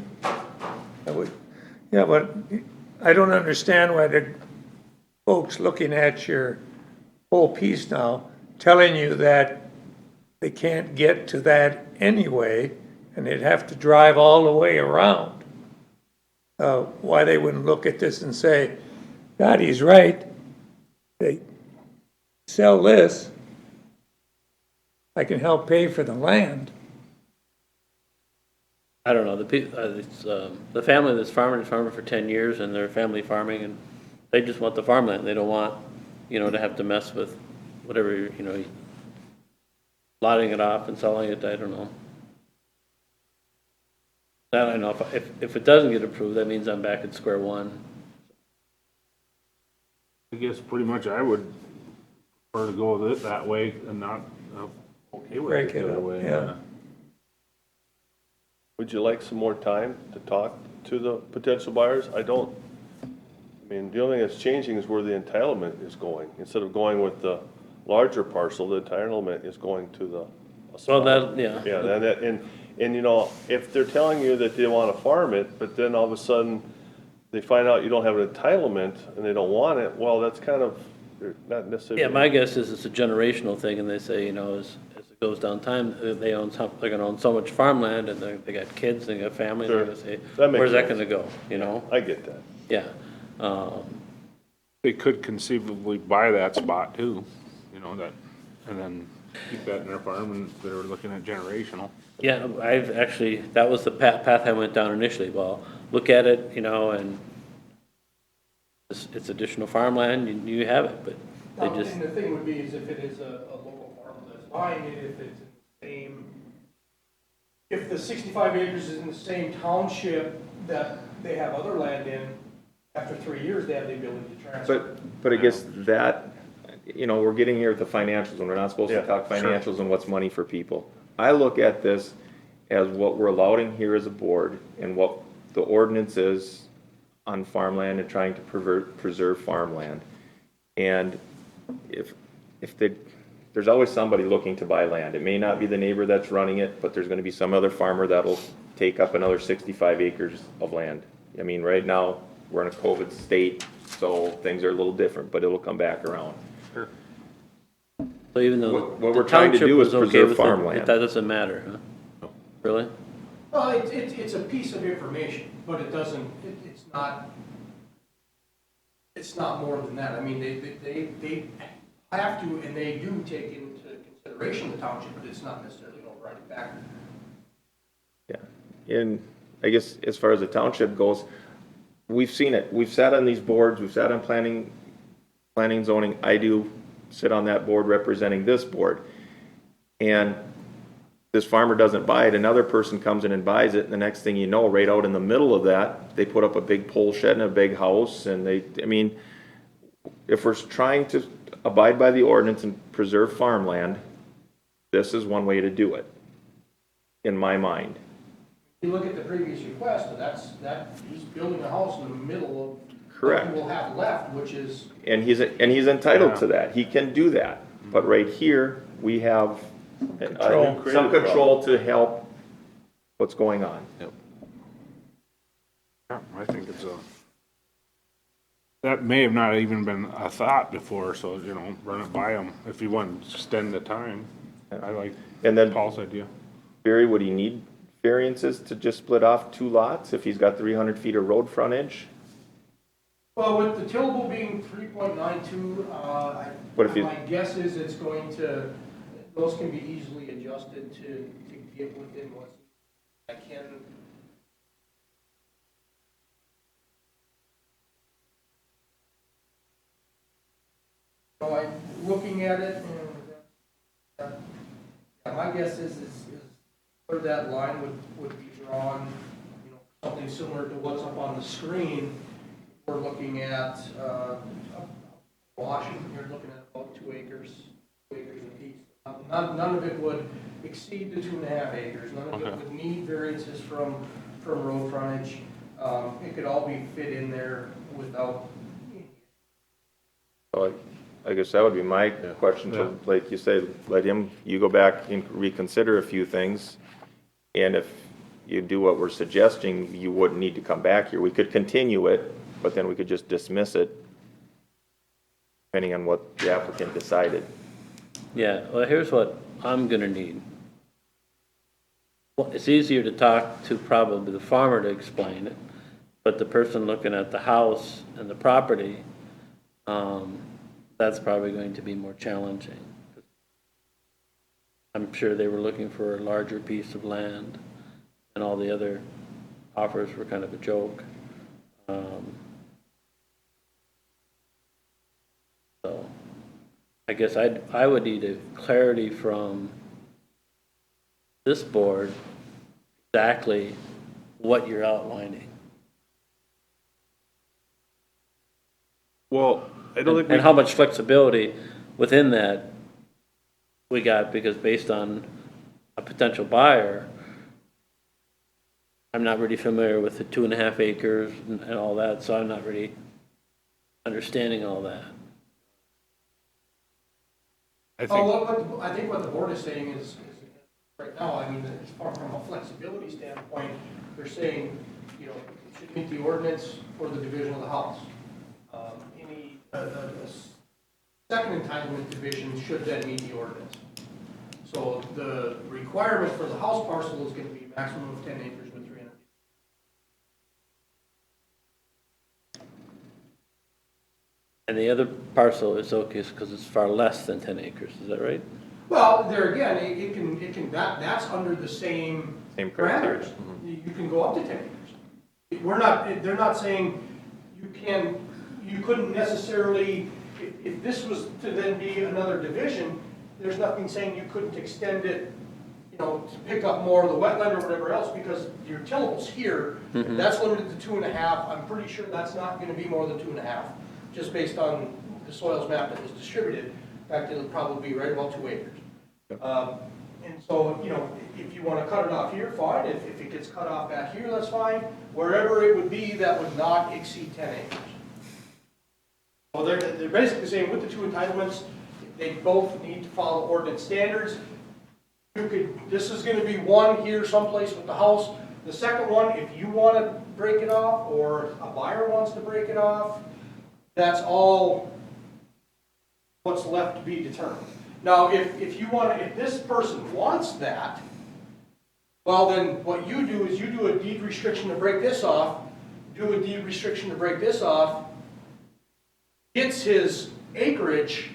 Yeah, but I don't understand why the folks looking at your whole piece now, telling you that they can't get to that anyway, and they'd have to drive all the way around. Why they wouldn't look at this and say, God, he's right. They sell this, I can help pay for the land. I don't know, the family that's farming for 10 years, and they're family farming, and they just want the farmland. They don't want, you know, to have to mess with whatever, you know, lotting it off and selling it, I don't know. That I know, if it doesn't get approved, that means I'm back at square one. I guess pretty much I would prefer to go with it that way and not okay with Break it it the other up, way. yeah. Would you like some more time to talk to the potential buyers? I don't, I mean, the only thing that's changing is where the entitlement is going. Instead of going with the larger parcel, the entitlement is going to the. Well, that, yeah. Yeah, and you know, if they're telling you that they wanna farm it, but then all of a sudden they find out you don't have an entitlement and they don't want it, well, that's kind of, they're not necessarily. Yeah, my guess is it's a generational thing, and they say, you know, as it goes down time, they're gonna own so much farmland, and they got kids, they got family, and they're gonna say, That makes where's that sense. gonna go, you know? I get that. Yeah. They could conceivably buy that spot too, you know, that, and then keep that in their farm, and they're looking at generational. Yeah, I've actually, that was the path I went down initially. Well, look at it, you know, and it's additional farmland, you have it, but Now, they just, and the thing would be is if it is a local farmer that's buying it, if it's in the same, if the 65 acres is in the same township that they have other land in, after 3 years, they have the ability to transfer. But I guess that, you know, we're getting here at the financials, and we're not supposed to Yeah, talk sure. financials and what's money for people. I look at this as what we're allowed in here as a board, and what the ordinance is on farmland and trying to preserve farmland. And if there's always somebody looking to buy land. It may not be the neighbor that's running it, but there's gonna be some other farmer that'll take up another 65 acres of land. I mean, right now, we're in a COVID state, so things are a little different, but it'll come back around. so even though What the we're trying to township do is was okay preserve with it, farmland. that doesn't matter, huh? Really? Well, it's a piece of information, but it doesn't, it's not more than that. I mean, they have to, and they do take into consideration the township, but it's not necessarily an overriding factor. Yeah, and I guess as far as the township goes, we've seen it. We've sat on these boards, we've sat on planning and zoning. I do sit on that board representing this board. And this farmer doesn't buy it, another person comes in and buys it, and the next thing you know, right out in the middle of that, they put up a big pole shed and a big house, and I mean, if we're trying to abide by the ordinance and preserve farmland, this is one way to do it, in my mind. You look at the previous request, he's building a house in the middle of Correct. what he will have left, which is, And he's entitled to that, he can do that, but right here, we have some control to help what's going on. Yeah, I think that may have not even been a thought before, so, you know, run it by them if you want to extend the time. I like And then Paul's idea. Barry, would he need variances to just split off 2 lots if he's got 300 feet of road frontage? Well, with the tillable being 3.92, But if you- my guess is it's going to, those can be easily adjusted to get within what's, I can. So I'm looking at it, and my guess is where that line would be drawn, you know, something similar to what's up on the screen. We're looking at, Washington, you're looking at about 2 acres apiece. None of it would exceed the 2.5 acres. None of it would need variances from road frontage. It could all be fit in there without. So I guess that would be my question, to, like you say, you go back and reconsider a few things, and if you do what we're suggesting, you wouldn't need to come back here. We could continue it, but then we could just dismiss it, depending on what the applicant decided. Yeah, well, here's what I'm gonna need. Well, it's easier to talk to probably the farmer to explain it, but the person looking at the house and the property, that's probably going to be more challenging. I'm sure they were looking for a larger piece of land, and all the other offers were kind of a joke. So, I guess I would need a clarity from this board exactly what you're outlining. Well, I don't think we. And how much flexibility within that we got, because based on a potential buyer, I'm not really familiar with the 2.5 acres and all that, so I'm not really understanding all that. I think, I think what the board is saying is right now, I mean, as far from a flexibility standpoint, they're saying, you know, it should meet the ordinance for the division of the house. Any second entitlement division should then meet the ordinance. So the requirement for the house parcel is going to be a maximum of 10 acres with 300. And the other parcel is okay because it's far less than 10 acres, is that right? Well, there again, that's under the same criteria. parameters. You can go up to 10 acres. They're not saying you couldn't necessarily, if this was to then be another division, there's nothing saying you couldn't extend it, you know, to pick up more of the wetland or whatever else, because your tillable's here, that's limited to 2.5. I'm pretty sure that's not gonna be more than 2.5, just based on the soils map that was distributed. In fact, it'll probably be right about 2 acres. And so, you know, if you wanna cut it off here, fine. If it gets cut off back here, that's fine. Wherever it would be, that would not exceed 10 acres. Well, they're basically saying with the 2 entitlements, they both need to follow ordinance standards. This is gonna be one here someplace with the house. The second one, if you wanna break it off, or a buyer wants to break it off, that's all what's left to be determined. Now, if this person wants that, well, then what you do is you do a deed restriction to break this off, do a deed restriction to break this off, gets his acreage,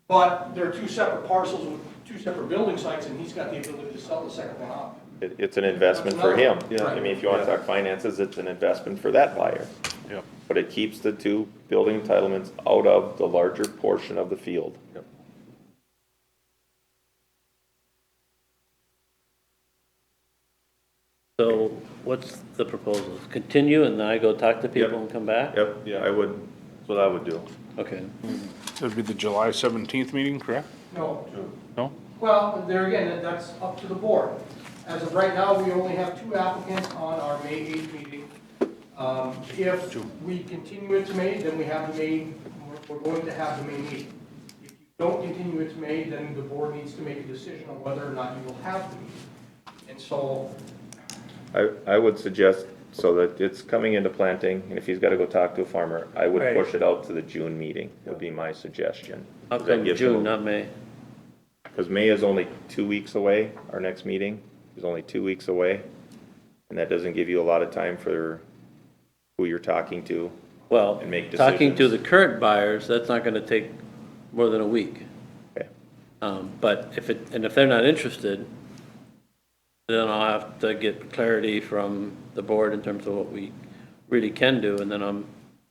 but they're 2 separate parcels with 2 separate building sites, and he's got the ability to sell the second one off. It's an investment for him. Yeah. I mean, if you want to talk finances, it's an investment for that buyer. Yep. But it keeps the 2 building entitlements out of the larger portion of the field. So what's the proposal? Continue and then I go talk to people Yep. and come back? Yep, yeah, that's what I would do. Okay. it would be the July 17th meeting, correct? No. No? Well, there again, that's up to the board. As of right now, we only have 2 applicants on our May 8th meeting. If we continue it to May, then we have the May, we're going to have the May meeting. If you don't continue it to May, then the board needs to make a decision on whether or not you will have the meeting. And so, I would suggest, so that it's coming into planting, and if he's got to go talk to a farmer, I would Right. push it out to the June meeting, would be my suggestion. How That come gives June, him- not May? Because May is only 2 weeks away, our next meeting is only 2 weeks away, and that doesn't give you a lot of time for who you're talking to, Well, and make talking to decisions. the current buyers, that's not gonna take more than a week. Okay. But if they're not interested, then I'll have to get clarity from the board in terms of what we really can do, and then I'm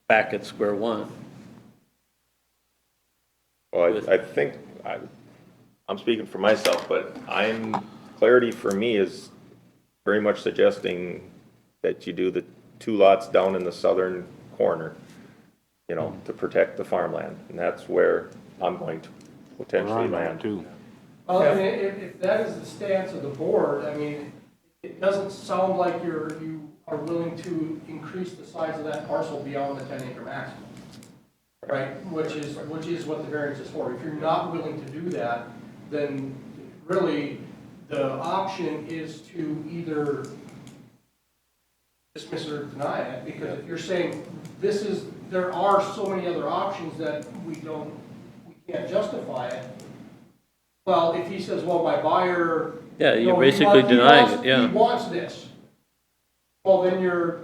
back at square one. Well, I think, I'm speaking for myself, but clarity for me is very much suggesting that you do the 2 lots down in the southern corner, you know, to protect the farmland. And that's where I'm going to potentially land. Too. Well, I mean, if that is the stance of the board, I mean, it doesn't sound like you are willing to increase the size of that parcel beyond the 10-acre maximum. Right, which is what the variance is for. If you're not willing to do that, then really the option is to either dismiss it or deny it, because if you're saying there are so many other options that we can't justify it. Well, if he says, well, my buyer. Yeah, you you're know, he basically wants- denying it, yeah. He wants this. Well, then you have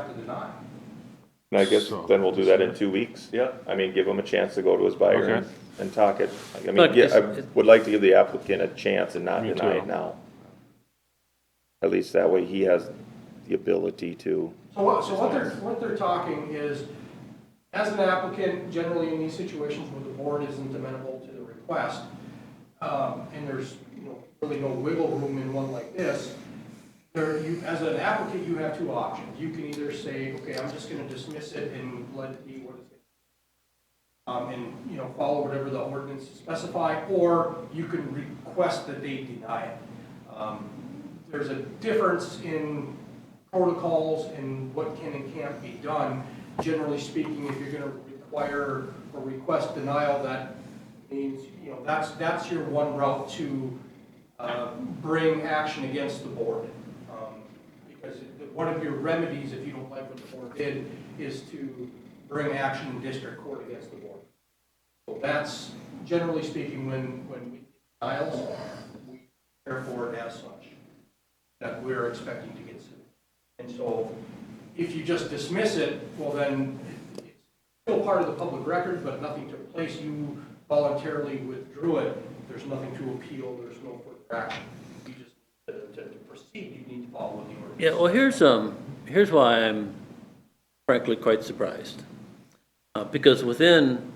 to deny. And I guess then we'll do that in 2 weeks. Yeah. I mean, give him a chance to go to his buyer Okay. and talk it. I mean, Look, yeah, I it's- would like to give the applicant a chance and not Me deny too. it now. At least that way he has the ability to. So what they're talking is, as an applicant, generally in these situations where the board isn't amenable to the request, and there's, you know, really no wiggle room in one like this, as an applicant, you have 2 options. You can either say, okay, I'm just gonna dismiss it and let it be what it's and, you know, follow whatever the ordinance specify, or you can request that they deny it. There's a difference in protocols and what can and can't be done. Generally speaking, if you're gonna require or request denial, that means, you know, that's your one route to bring action against the board. Because one of your remedies, if you don't like what the board did, is to bring action in district court against the board. So that's, generally speaking, when we denials, we care for it as such, that we're expecting to get sued. And so if you just dismiss it, well then, it's still part of the public record, but nothing took place. You voluntarily withdrew it. There's nothing to appeal. There's no further action. You just, to proceed, you need to follow the ordinance. Yeah, well, here's why I'm frankly quite surprised. Because within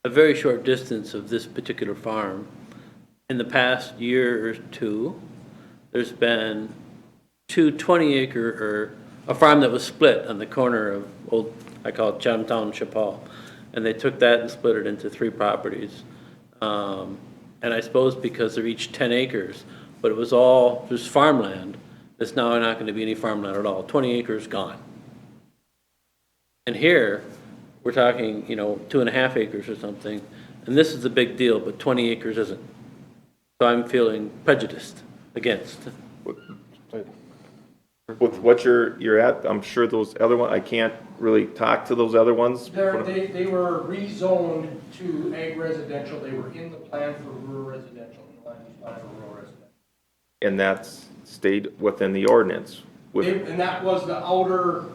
a very short distance of this particular farm, in the past year or 2, there's been 2 20-acre, or a farm that was split on the corner of I call it Chatham Township Hall. And they took that and split it into 3 properties. And I suppose because they're each 10 acres, but it was all just farmland. There's now not going to be any farmland at all. 20 acres gone. And here, we're talking, you know, 2.5 acres or something, and this is a big deal, but 20 acres isn't. So I'm feeling prejudiced against. With what you're at, I'm sure those other ones, I can't really talk to those other ones. They were rezoned to ag residential. They were in the plan for rural residential, in the land use plan for rural residential. And that's stayed within the ordinance. And that was the outer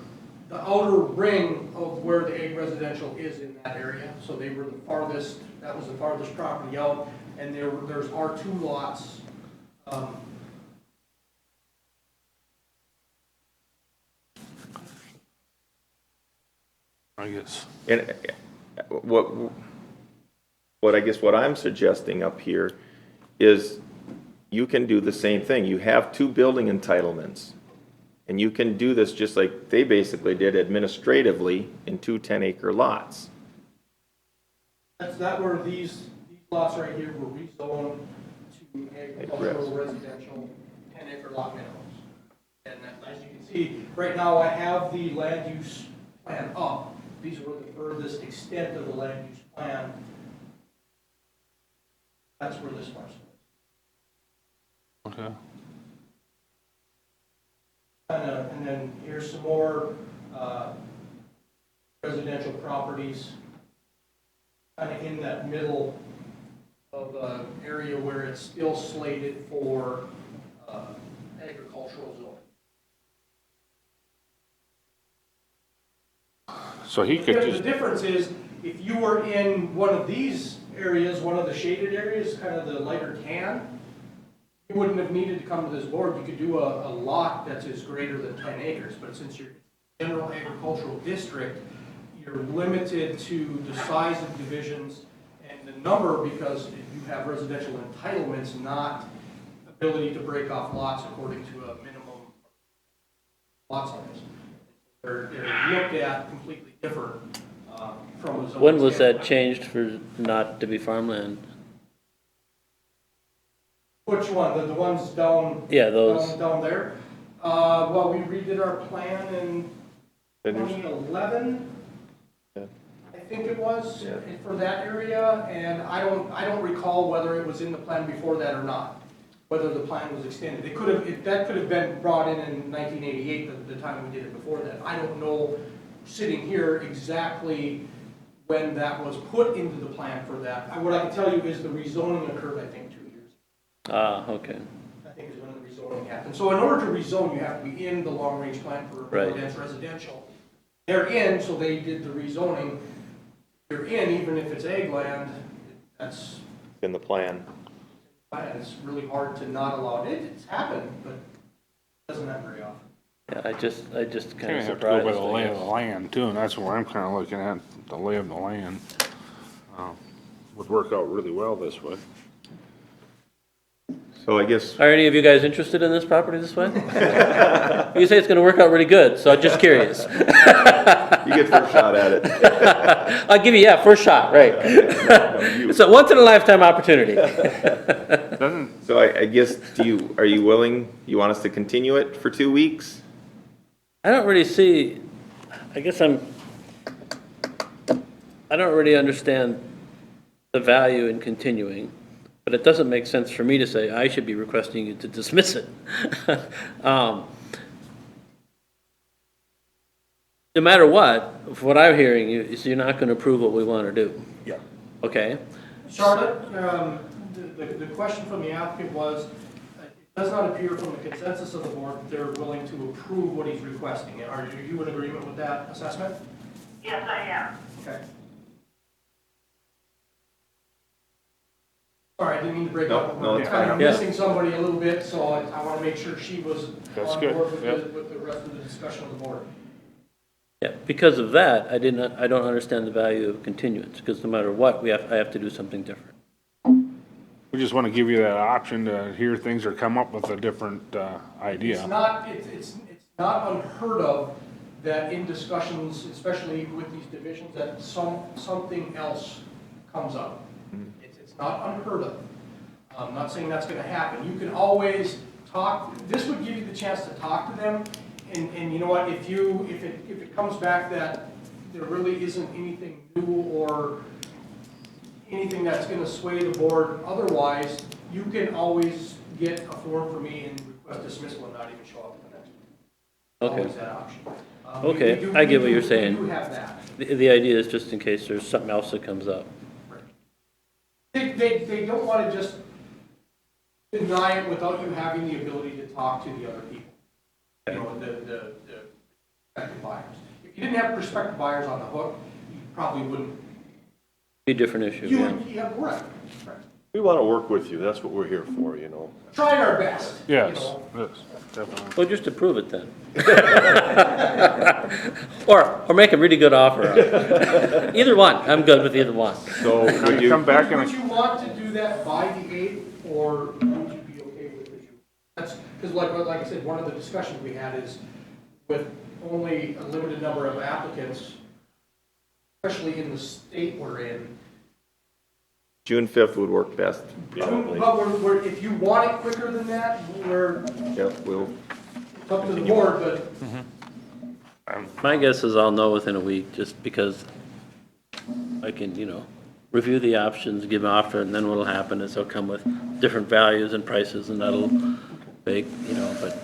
ring of where the ag residential is in that area. So they were the farthest, that was the farthest property out, and there's R2 lots. I guess. And what I guess what I'm suggesting up here is you can do the same thing. You have 2 building entitlements. And you can do this just like they basically did administratively in 2 10-acre lots. That where these lots right here were rezoned to agricultural residential 10-acre lot minimums. And as you can see, right now I have the land use plan up. These were the furthest extent of the land use plan. That's where this parcel is. Okay. And then here's some more residential properties kind of in that middle of an area where it's still slated for agricultural zone. So he could The just, difference is, if you were in one of these areas, one of the shaded areas, kind of the lighter tan, you wouldn't have needed to come to this board. You could do a lot that is greater than 10 acres, but since you're general agricultural district, you're limited to the size of divisions and the number, because you have residential entitlements, not ability to break off lots according to a minimum lot size. They're looked at completely different from a zoning When was that standpoint. changed for not to be farmland? Which one? The ones down? Yeah, those. Down there? Well, we redid our plan in 10 years? 2011. Yeah. I think it was, Yeah. for that area, and I don't recall whether it was in the plan before that or not, whether the plan was extended. It could have, that could have been brought in 1988, the time we did it before that. I don't know, sitting here, exactly when that was put into the plan for that. What I can tell you is the rezoning occurred, I think, 2 years. Ah, okay. I think is when the rezoning happened. So in order to rezone, you have to be in the long-range plan for Right. dense residential. They're in, so they did the rezoning. You're in, even if it's ag land, that's, In the plan. it's really hard to not allow it. It's happened, but it doesn't happen very often. Yeah, I just kind kind of of have to go surprised. by the I lay of guess. the land too, and that's where I'm kind of looking at, the lay of the land. Would work out really well this way. So I guess, Are any of you guys interested in this property this way? You say it's gonna work out really good, so I'm just curious. you get first shot at it. I'll give you, yeah, first shot, right. you. It's a once in a lifetime opportunity. Doesn't, So I guess, are you willing, you want us to continue it for 2 weeks? I don't really see, I guess I don't really understand the value in continuing, but it doesn't make sense for me to say I should be requesting you to dismiss it. No matter what I'm hearing you is you're not gonna approve what we wanna do. Yeah. Okay? Charlotte, the question from the applicant was, it does not appear from the consensus of the board that they're willing to approve what he's requesting. Are you in agreement with that assessment? Yes, I am. Okay. Sorry, I didn't mean to break No, up. no, I'm it's kind of fine. Yeah. missing somebody a little bit, so I want to make sure she was That's on good, board with yeah. with the rest of the discussion of the board. Yeah, because of that, I don't understand the value of continuance, because no matter what, I have to do something different. we just want to give you that option to hear things or come up with a different idea. It's not unheard of that in discussions, especially with these divisions, that something else comes up. It's not unheard of. I'm not saying that's gonna happen. You can always talk, this would give you the chance to talk to them, and you know what, if it comes back that there really isn't anything new or anything that's gonna sway the board otherwise, you can always get a form for me and request dismissal and not even show up at the next meeting. Okay. Always that option. Okay, We do- I get what we you're do- saying. We do have that. The idea is just in case there's something else that comes up. They don't want to just deny it without you having the ability to talk to the other people. You know, the prospective buyers. If you didn't have prospective buyers on the hook, you probably wouldn't. Be a different issue, You yeah. would, yeah, right. We want to work with you, that's what we're here for, you know. Trying our best. you Yes, know. yes, definitely. Well, just approve it then. Or make a really good offer. Either one, I'm good with either one. So Now would you you, come back Would and, you want to do that by the 8th, or would you be okay with it? That's, because like I said, one of the discussions we had is with only a limited number of applicants, especially in the state we're in. June 5th would work best, probably. But if you want it quicker than that, we're, Yep, we'll, it's up to the board, but My guess is I'll know within a week, just because I can, review the options, give an offer, and then what'll happen is they'll come with different values and prices, and that'll make, but,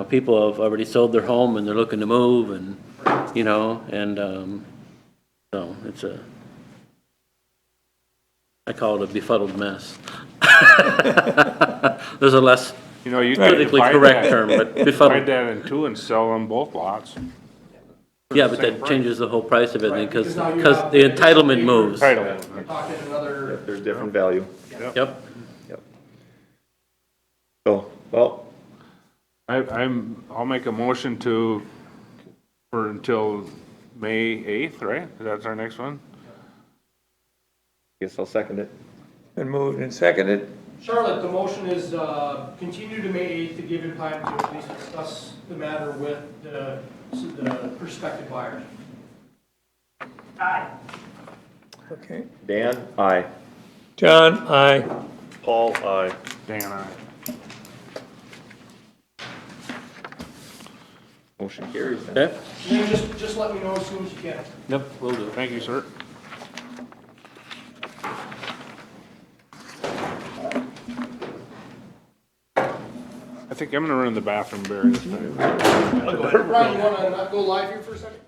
people have already sold their home and they're looking to move, and, so it's I call it a befuddled mess. There's a less you could politically divide correct that- term, but divide befuddled. that in two and sell them both lots. Yeah, the but same that price. changes the whole price of it, Right, because, because now you because have the additional entitlement acres. moves. Title. You're talking another, There's different value. Yep. Yep. So, well, I'll make a motion for until May 8th, right? That's our next one? guess I'll second it. Been moved and seconded. Charlotte, the motion is, continue to May 8th to give him time to at least discuss the matter with the prospective buyers. Aye. Okay. Dan? Aye. John, aye. Paul, aye. Dan, I. Motion carries then. Okay? And then just let me know as soon as you can. Yep, will do. Thank you, sir. I think I'm gonna run in the bathroom, Barry, this time. Brian, you wanna not go live here for a second?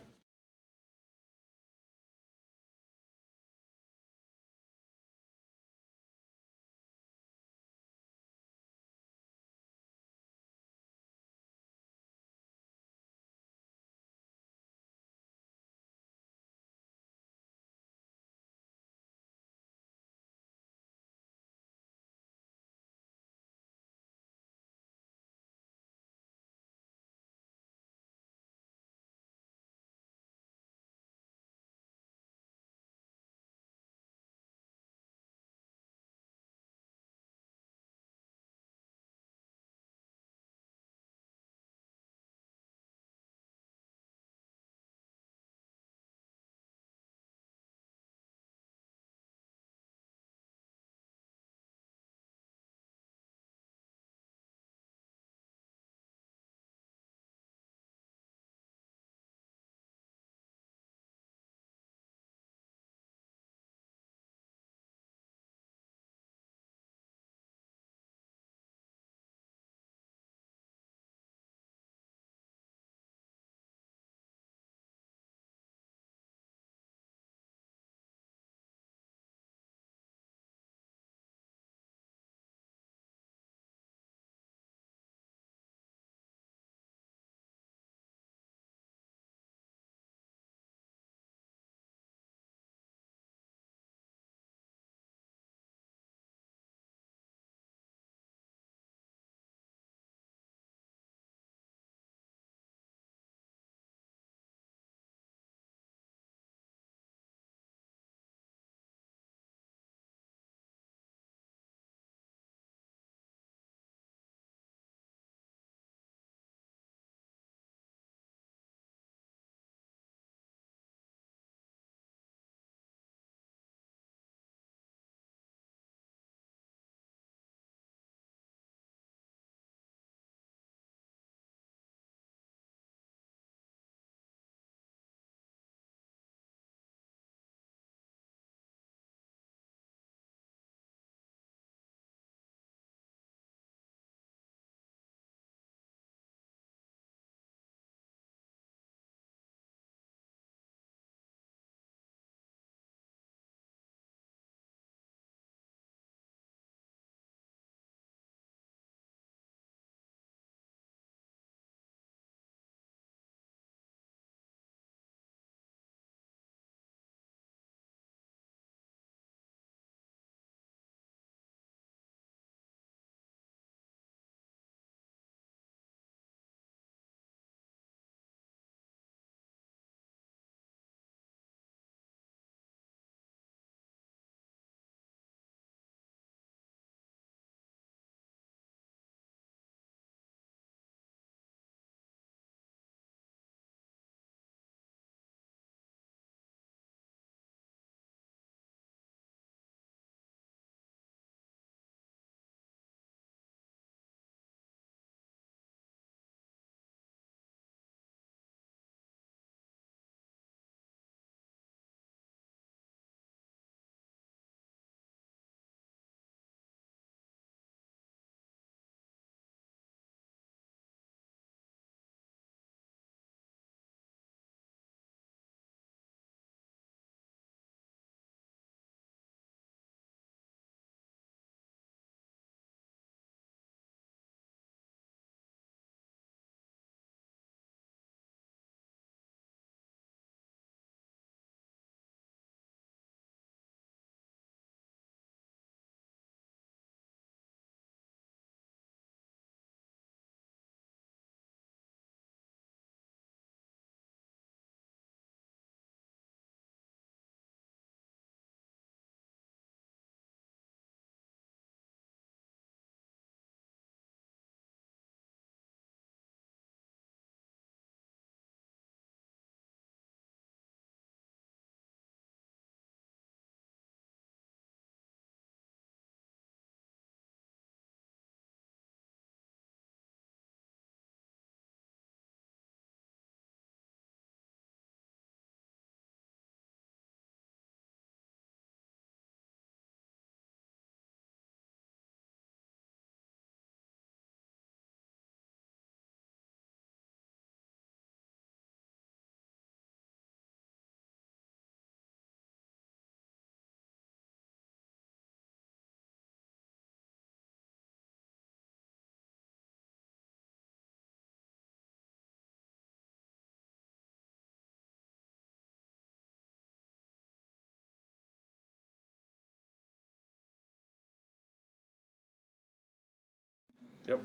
Yep.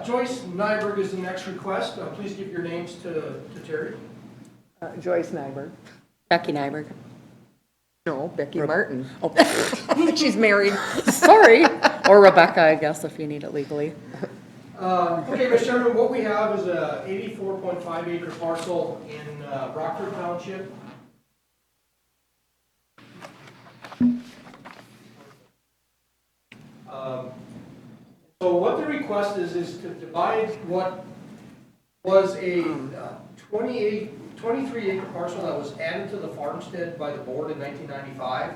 Joyce Nyberg is the next request. Please give your names to Terry. Joyce Nyberg. Becky Nyberg. No, Becky Martin. Oh, She's married. Sorry. Or Rebecca, I guess, if you need it legally. Okay, Mr. Chairman, what we have is a 84.5 acre parcel in Rockford Township. So what the request is to divide what was a 23 acre parcel that was added to the farmstead by the board in 1995.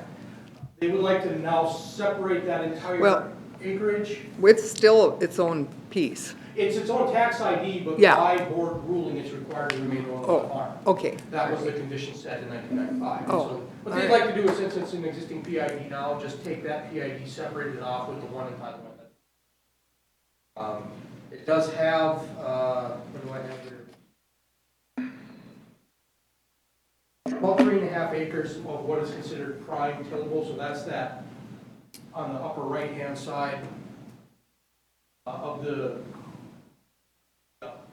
They would like to now separate that entire Well- acreage. It's still its own piece. It's its own tax ID, but Yeah. by board ruling, it's required to remain owned by the Oh, farm. okay. That was the condition set in 1995. Oh, So what they'd alright. like to do is, since it's an existing PID now, just take that PID, separate it off with the one entitlement. It does have, what do I have here? About 3.5 acres of what is considered prime tillable, so that's that on the upper right-hand side of the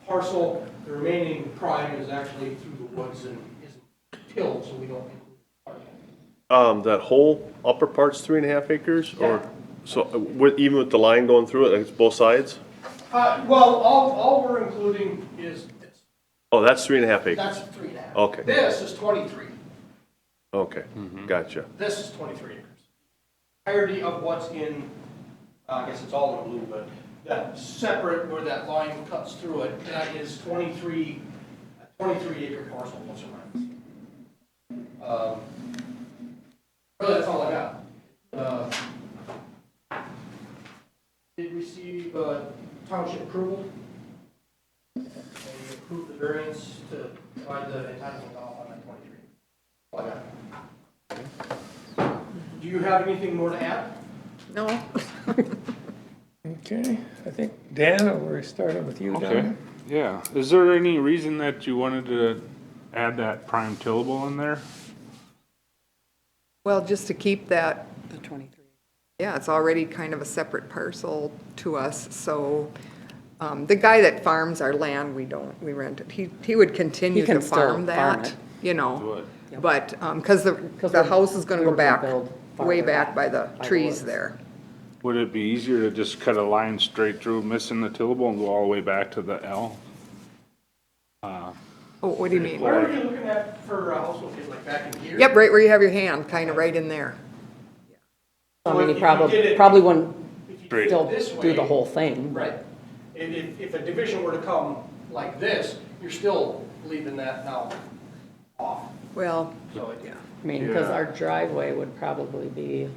parcel. The remaining prime is actually through the woods and isn't tilled, so we don't include it. That whole upper part's 3.5 acres, or, so, even with the line going through it, it's both sides? Well, all we're including is, Oh, that's 3.5 acres? that's 3.5. Okay. This is 23. Okay, gotcha. This is 23 acres. Entirety of what's in, I guess it's all in blue, but that separate where that line cuts through it, that is 23 acre parcel, plus or minus. Really, that's all I got. Did receive township approval. They approved the variance to divide the entitlement off on that 23. All I got. Do you have anything more to add? No. Okay, I think, Dan, we're starting with you, Okay, Don. yeah. Is there any reason that you wanted to add that prime tillable in there? Well, just to keep that, The 23. yeah, it's already kind of a separate parcel to us, so the guy that farms our land, we rent it. He would continue He can to still farm farm that, it. you know. Would. But, because the house is gonna we go were gonna back, build way farther back by the by the trees woods. there. Would it be easier to just cut a line straight through, missing the tillable and go all the way back to the L? Oh, what do you mean? Where are you looking at for a house located, like back in here? Yep, right where you have your hand, kind of right in there. I So mean, if he you did it- probably wouldn't If you Straight. did still it this do the way, whole thing. but- right. If a division were to come like this, you're still leaving that now off. Well, So it, I mean, because Yeah. our driveway would probably be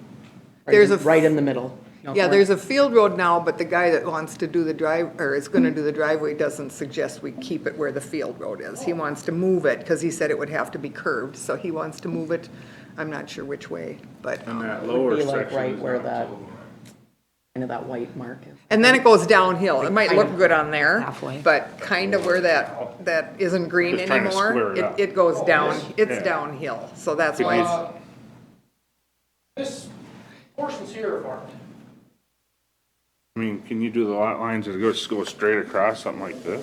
There's right a in the middle. yeah, there's a field road now, but the guy that wants to do the drive, or is gonna do the driveway doesn't suggest we keep it where the field road is. He wants to move it, because he said it would have to be curved, so he wants to move it, I'm not sure which way, but, And that Would lower be like section right is where not that- tillable. Kind of that white mark is. and then it goes downhill. It might kind look of good on there, halfway. but kind of where that isn't green Just trying to anymore, square it up. it goes down, it's Yeah. downhill, so that's Could why you- it's, this portion's here farmed. I mean, can you do the lot lines that go straight across, something like this?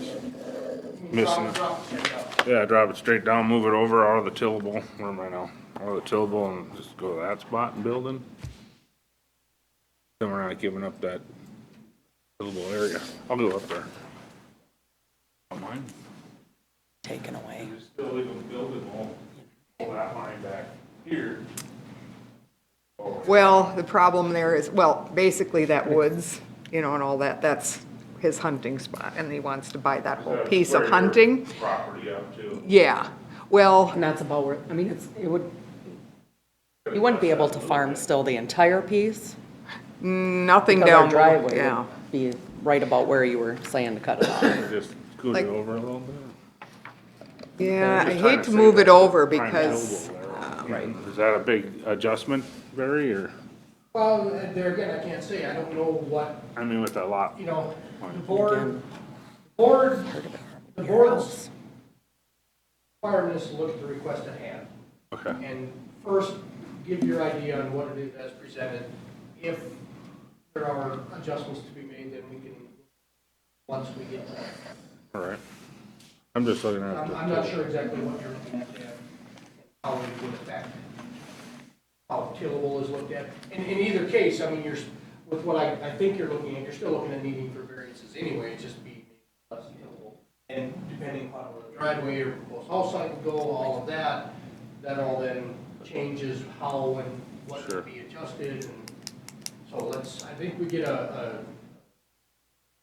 Missing it. Drop it down. Yeah, drop it straight down, move it over out of the tillable, where am I now? Out of the tillable and just go to that spot and building. Then we're not giving up that tillable area. I'll go up there. Don't mind. Taken away. Just still leave them buildable, pull that line back here. well, the problem there is, well, basically that woods, you know, and all that, that's his hunting spot, and he wants to buy that whole piece of hunting. Property up too. Yeah, well, And that's about where, I mean, it would, you wouldn't be able to farm still the entire piece. nothing Because our down, driveway yeah. would be right about where you were saying to cut it off. Just scoot Like- it over a little bit. Yeah, I Just trying hate to to save move it that over prime because, tillable there. Is that a big adjustment, Barry, or, Well, there again, I can't say, I don't know what, I mean, with that lot? you know, the Again, board's requirement is to look at the request at hand. Okay. And first, give your idea on what it is as presented. If there are adjustments to be made, then we can, once we get to that. All right. I'm just looking at. I'm not sure exactly what you're looking at, Dan, how it would affect, how tillable is looked at. In either case, I mean, with what I think you're looking at, you're still looking at needing for variances anyway, it's just be less tillable. And depending upon where the driveway or proposed house site would go, all of that, that all then changes how and what can be adjusted. And so I think we get a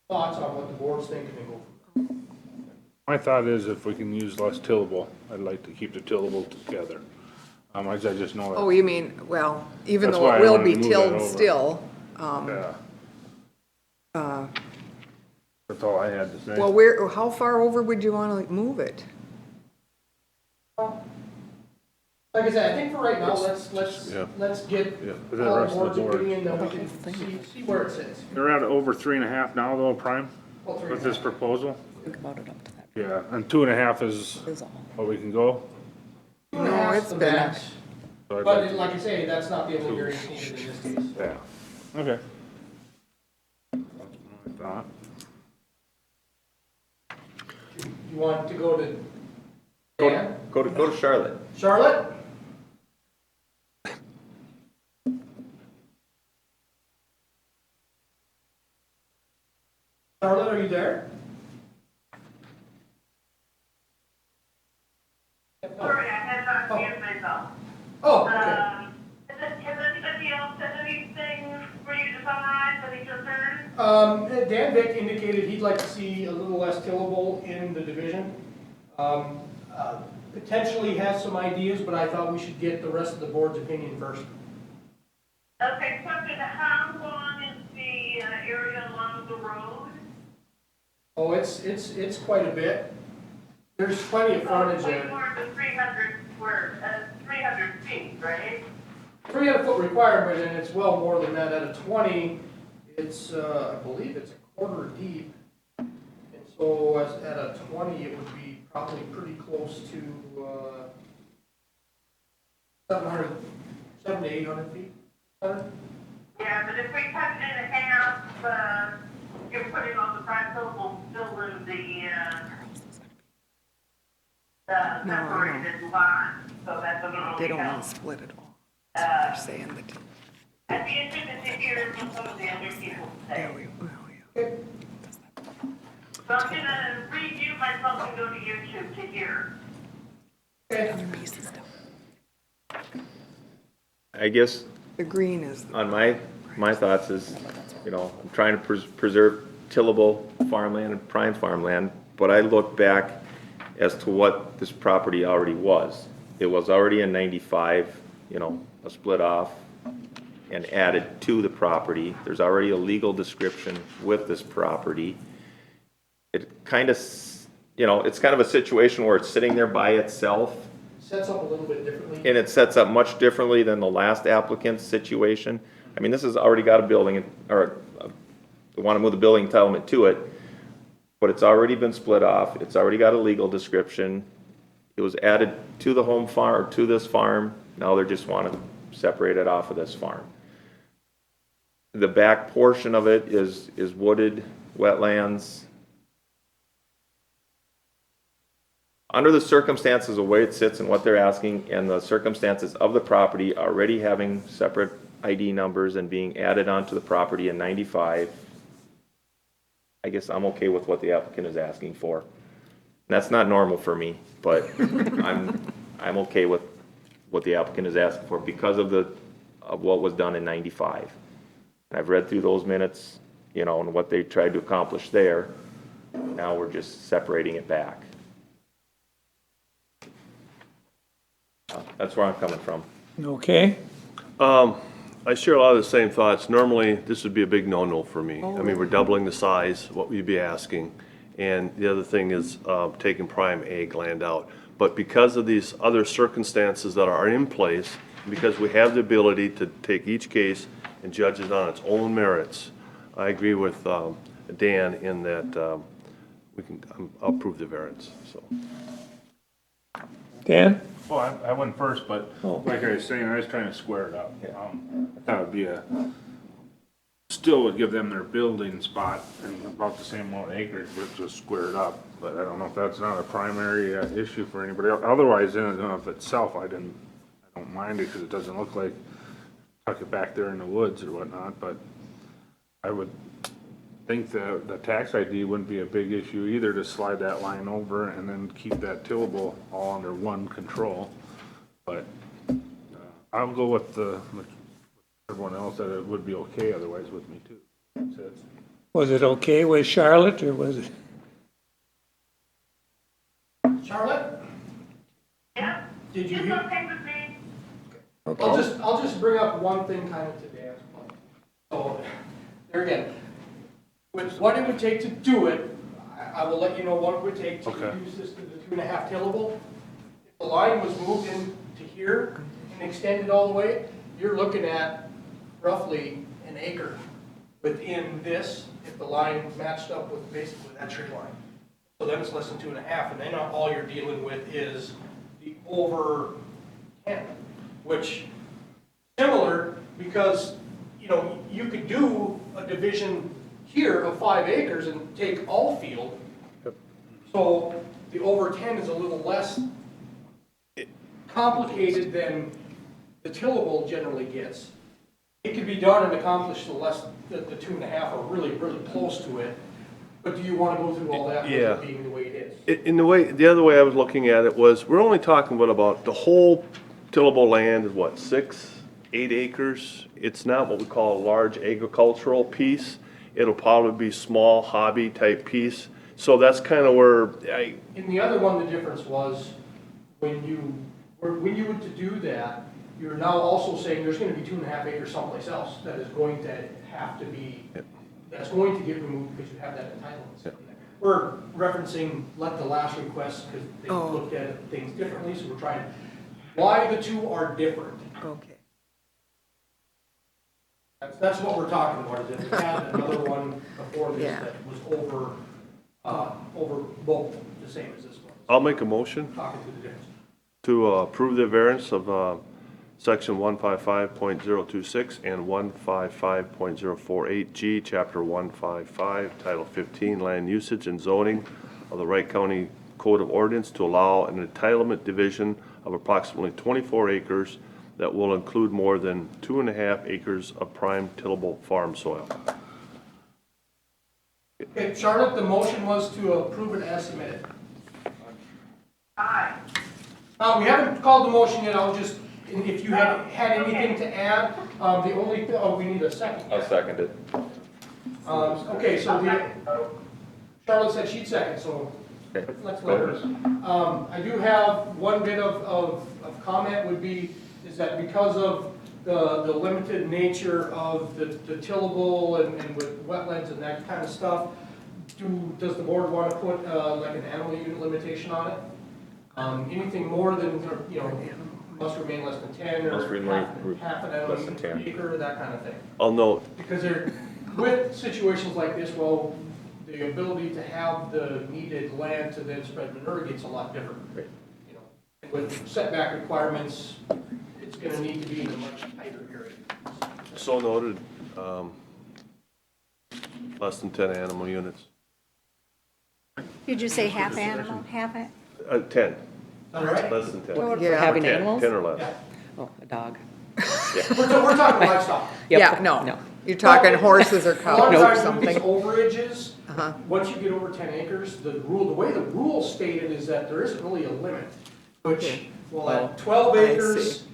thoughts on what the board's thinking and go from there. My thought is if we can use less tillable, I'd like to keep the tillable together. I just know that. Oh, you mean, well, even That's though why it I will wanted be to move that tilled over. still, Yeah. That's all I had to say. well, how far over would you want to move it? Like I said, I think for right now, let's get For the all rest the of the board's board. opinion, then we can see where it sits. They're at over 3.5 now though, prime, Oh, three with and a this half. proposal. Think about it up to that Yeah, and 2.5 is is all. what we can go. 2.5 No, is it's the been- max. So I'd But like like I say, that's not the only variance needed in this case. Yeah, okay. That's my thought. You want to go to Dan? Go to Charlotte. Charlotte? Charlotte, are you there? Sorry, I had not muted myself. Oh, okay. Has anybody else said anything for you to summarize, any concerns? Dan Vick indicated he'd like to see a little less tillable in the division. Potentially has some ideas, but I thought we should get the rest of the board's opinion first. Okay, question, how long is the area along the road? Oh, it's quite a bit. There's plenty of frontage Way there. more than 300 feet, right? 300 foot requirement, and it's well more than that. At a 20, it's, I believe it's a quarter deep. And so at a 20, it would be probably pretty close to 700 to 800 feet. Yeah, but if we cut it in half, you're putting on the front tillable building the separated lot, so that doesn't really They don't help. want to split it all. That's what they're saying that. I'd be interested to hear what some of the other people say. So I'm gonna redo myself and go to YouTube to hear. I guess The green is, on my thoughts is, I'm trying to preserve tillable farmland and prime farmland, but I look back as to what this property already was. It was already in 95, a split off and added to the property. There's already a legal description with this property. It kind of, it's kind of a situation where it's sitting there by itself. Sets up a little bit differently. And it sets up much differently than the last applicant's situation. I mean, this has already got a building, or they want to move the building entitlement to it, but it's already been split off, it's already got a legal description. It was added to the home farm, or to this farm, now they just want to separate it off of this farm. The back portion of it is wooded, wetlands. Under the circumstances, the way it sits and what they're asking, and the circumstances of the property already having separate ID numbers and being added onto the property in 95, I guess I'm okay with what the applicant is asking for. That's not normal for me, but I'm okay with what the applicant is asking for because of what was done in 95. And I've read through those minutes, and what they tried to accomplish there. Now we're just separating it back. That's where I'm coming from. Okay? I share a lot of the same thoughts. Normally, this would be a big no-no for me. I mean, we're doubling the size, what we'd be asking. And the other thing is taking prime ag land out. But because of these other circumstances that are in place, because we have the ability to take each case and judge it on its own merits, I agree with Dan in that I'll approve the variance, so. Dan? Well, I went first, but like I was saying, I was trying to square it up. I thought it'd be a still would give them their building spot and about the same amount of acreage, but just squared up. But I don't know if that's not a primary issue for anybody else. Otherwise, in and of itself, I don't mind it because it doesn't look like tuck it back there in the woods or whatnot, but I would think that the tax ID wouldn't be a big issue either, to slide that line over and then keep that tillable all under one control. But I'll go with everyone else that it would be okay otherwise with me too. So it's- Was it okay with Charlotte, or was it? Charlotte, Yeah, did you it's hear? okay with me. I'll just bring up one thing kind of to Dan's point. So, there again, with what it would take to do it, I will let you know what it would take to Okay. reduce this to the 2.5 tillable. If the line was moved into here and extended all the way, you're looking at roughly an acre within this, if the line matched up with basically that tree line. So then it's less than 2.5, and then all you're dealing with is the over 10, which similar, because, you know, you could do a division here of 5 acres and take all field. So the over 10 is a little less complicated than the tillable generally gets. It could be done and accomplished the 2.5 or really, really close to it. But do you want to go through all that with Yeah. it being the way it is? The other way I was looking at it was, we're only talking about the whole tillable land is what, 6, 8 acres? It's not what we call a large agricultural piece. It'll probably be small hobby type piece. So that's kind of where In the other one, the difference was when you were to do that, you're now also saying there's going to be 2.5 acres someplace else that is going to have to be, that's going to get removed because you have that entitlement sitting there. We're referencing like the last request because they looked at things differently, so we're trying, why the two are different. Okay. That's what we're talking about, is that we had another one before this Yeah. that was over both the same as this one. I'll make a motion Talking through the difference. to approve the variance of section 155.026 and 155.048G, chapter 155, title 15, land usage and zoning of the Wright County Code of Ordinance to allow an entitlement division of approximately 24 acres that will include more than 2.5 acres of prime tillable farm soil. Okay, Charlotte, the motion was to approve it as submitted. Aye. We haven't called the motion yet, I'll just, if you had anything to add, the only, we need a second. I'll second it. Okay, so Charlotte said she'd second, so Okay. let's let her. I do have one bit of comment would be, is that because of the limited nature of the tillable and with wetlands and that kind of stuff, does the board want to put like an animal unit limitation on it? Anything more than, you know, must remain less than 10 Must or remain half an animal less than unit per 10. acre, that kind of thing. I'll note, Because with situations like this, well, the ability to have the needed land to then spread manure gets a lot different. Right. You know, and with setback requirements, it's gonna need to be in a much tighter area. so noted, less than 10 animal units. Did you say half animal, half it? 10, All right? less than 10. For Yeah. having 10, animals? 10 or less. Yeah. Oh, a dog. We're talking livestock. Yep. Yeah, no. No. You're talking horses or A lot cows of or times with something. these overages, Uh-huh. once you get over 10 acres, the way the rule stated is that there isn't really a limit, which, Okay. well, at 12 I acres, see.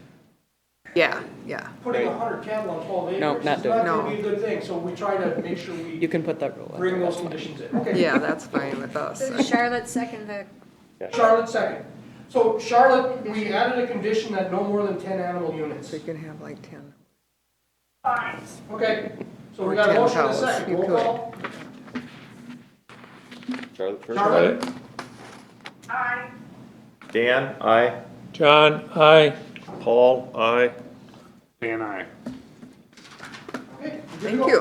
Yeah, yeah. putting 100 cattle on 12 acres No, is not not doing it. gonna be a good thing, so we try to make sure You we can put that rule in. bring there, those that's fine. conditions in. Okay. Yeah, that's fine with us. So Charlotte second the, Charlotte second. So Charlotte, we added a condition that no more than 10 animal units. So you can have like 10. Fine. Okay, so we Or got a 10 motion and a cows. second. You Roll could. call. Charlotte first? Charlotte? Aye. Dan, aye. John, aye. Paul, aye. Dan, I. Okay, good to Thank go. you.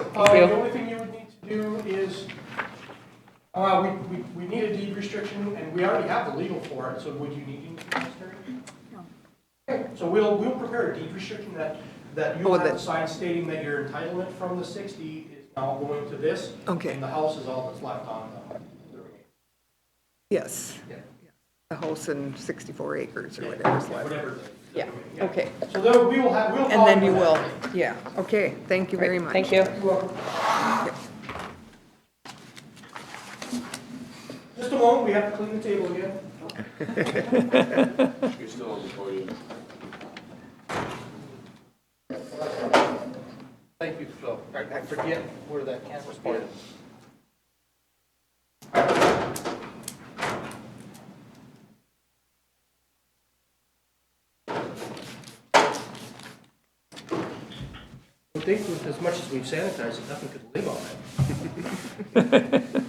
The only thing you would need to do is, we need a deed restriction, and we already have the legal for it, so would you need anything else, Terry? No. Okay, so we'll prepare a deed restriction that that you Oh, have that- the sign stating that your entitlement from the 60 is now going to this. Okay. And the house is all that's left on the remaining. Yes. Yeah. The house in 64 acres or whatever's left. Whatever. Yeah, okay. So there, we will have, we'll. And then you call will, yeah, okay, thank you very much. Thank you. You're welcome. Just a moment, we have to clean the table again. You're still on the podium. Thank you, Phil. I forget where that camera's pointed. I think with as much as we've sanitized it, nothing could live on it.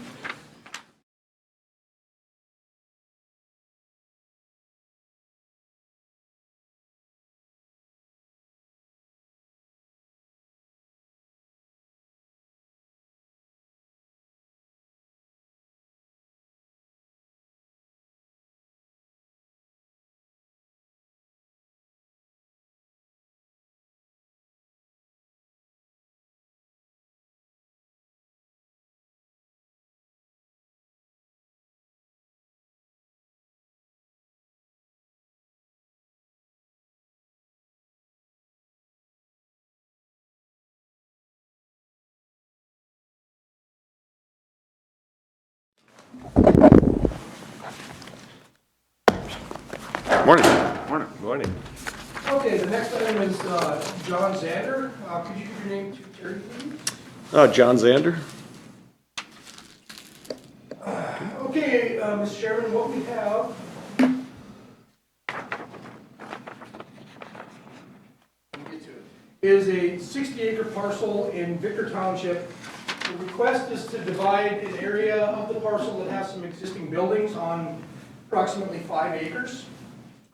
Morning. Morning. Morning. Okay, the next item is John Zander. Could you give your name to Terry, please? John Zander. Okay, Mr. Chairman, what we have is a 60-acre parcel in Victor Township. The request is to divide an area of the parcel that has some existing buildings on approximately 5 acres.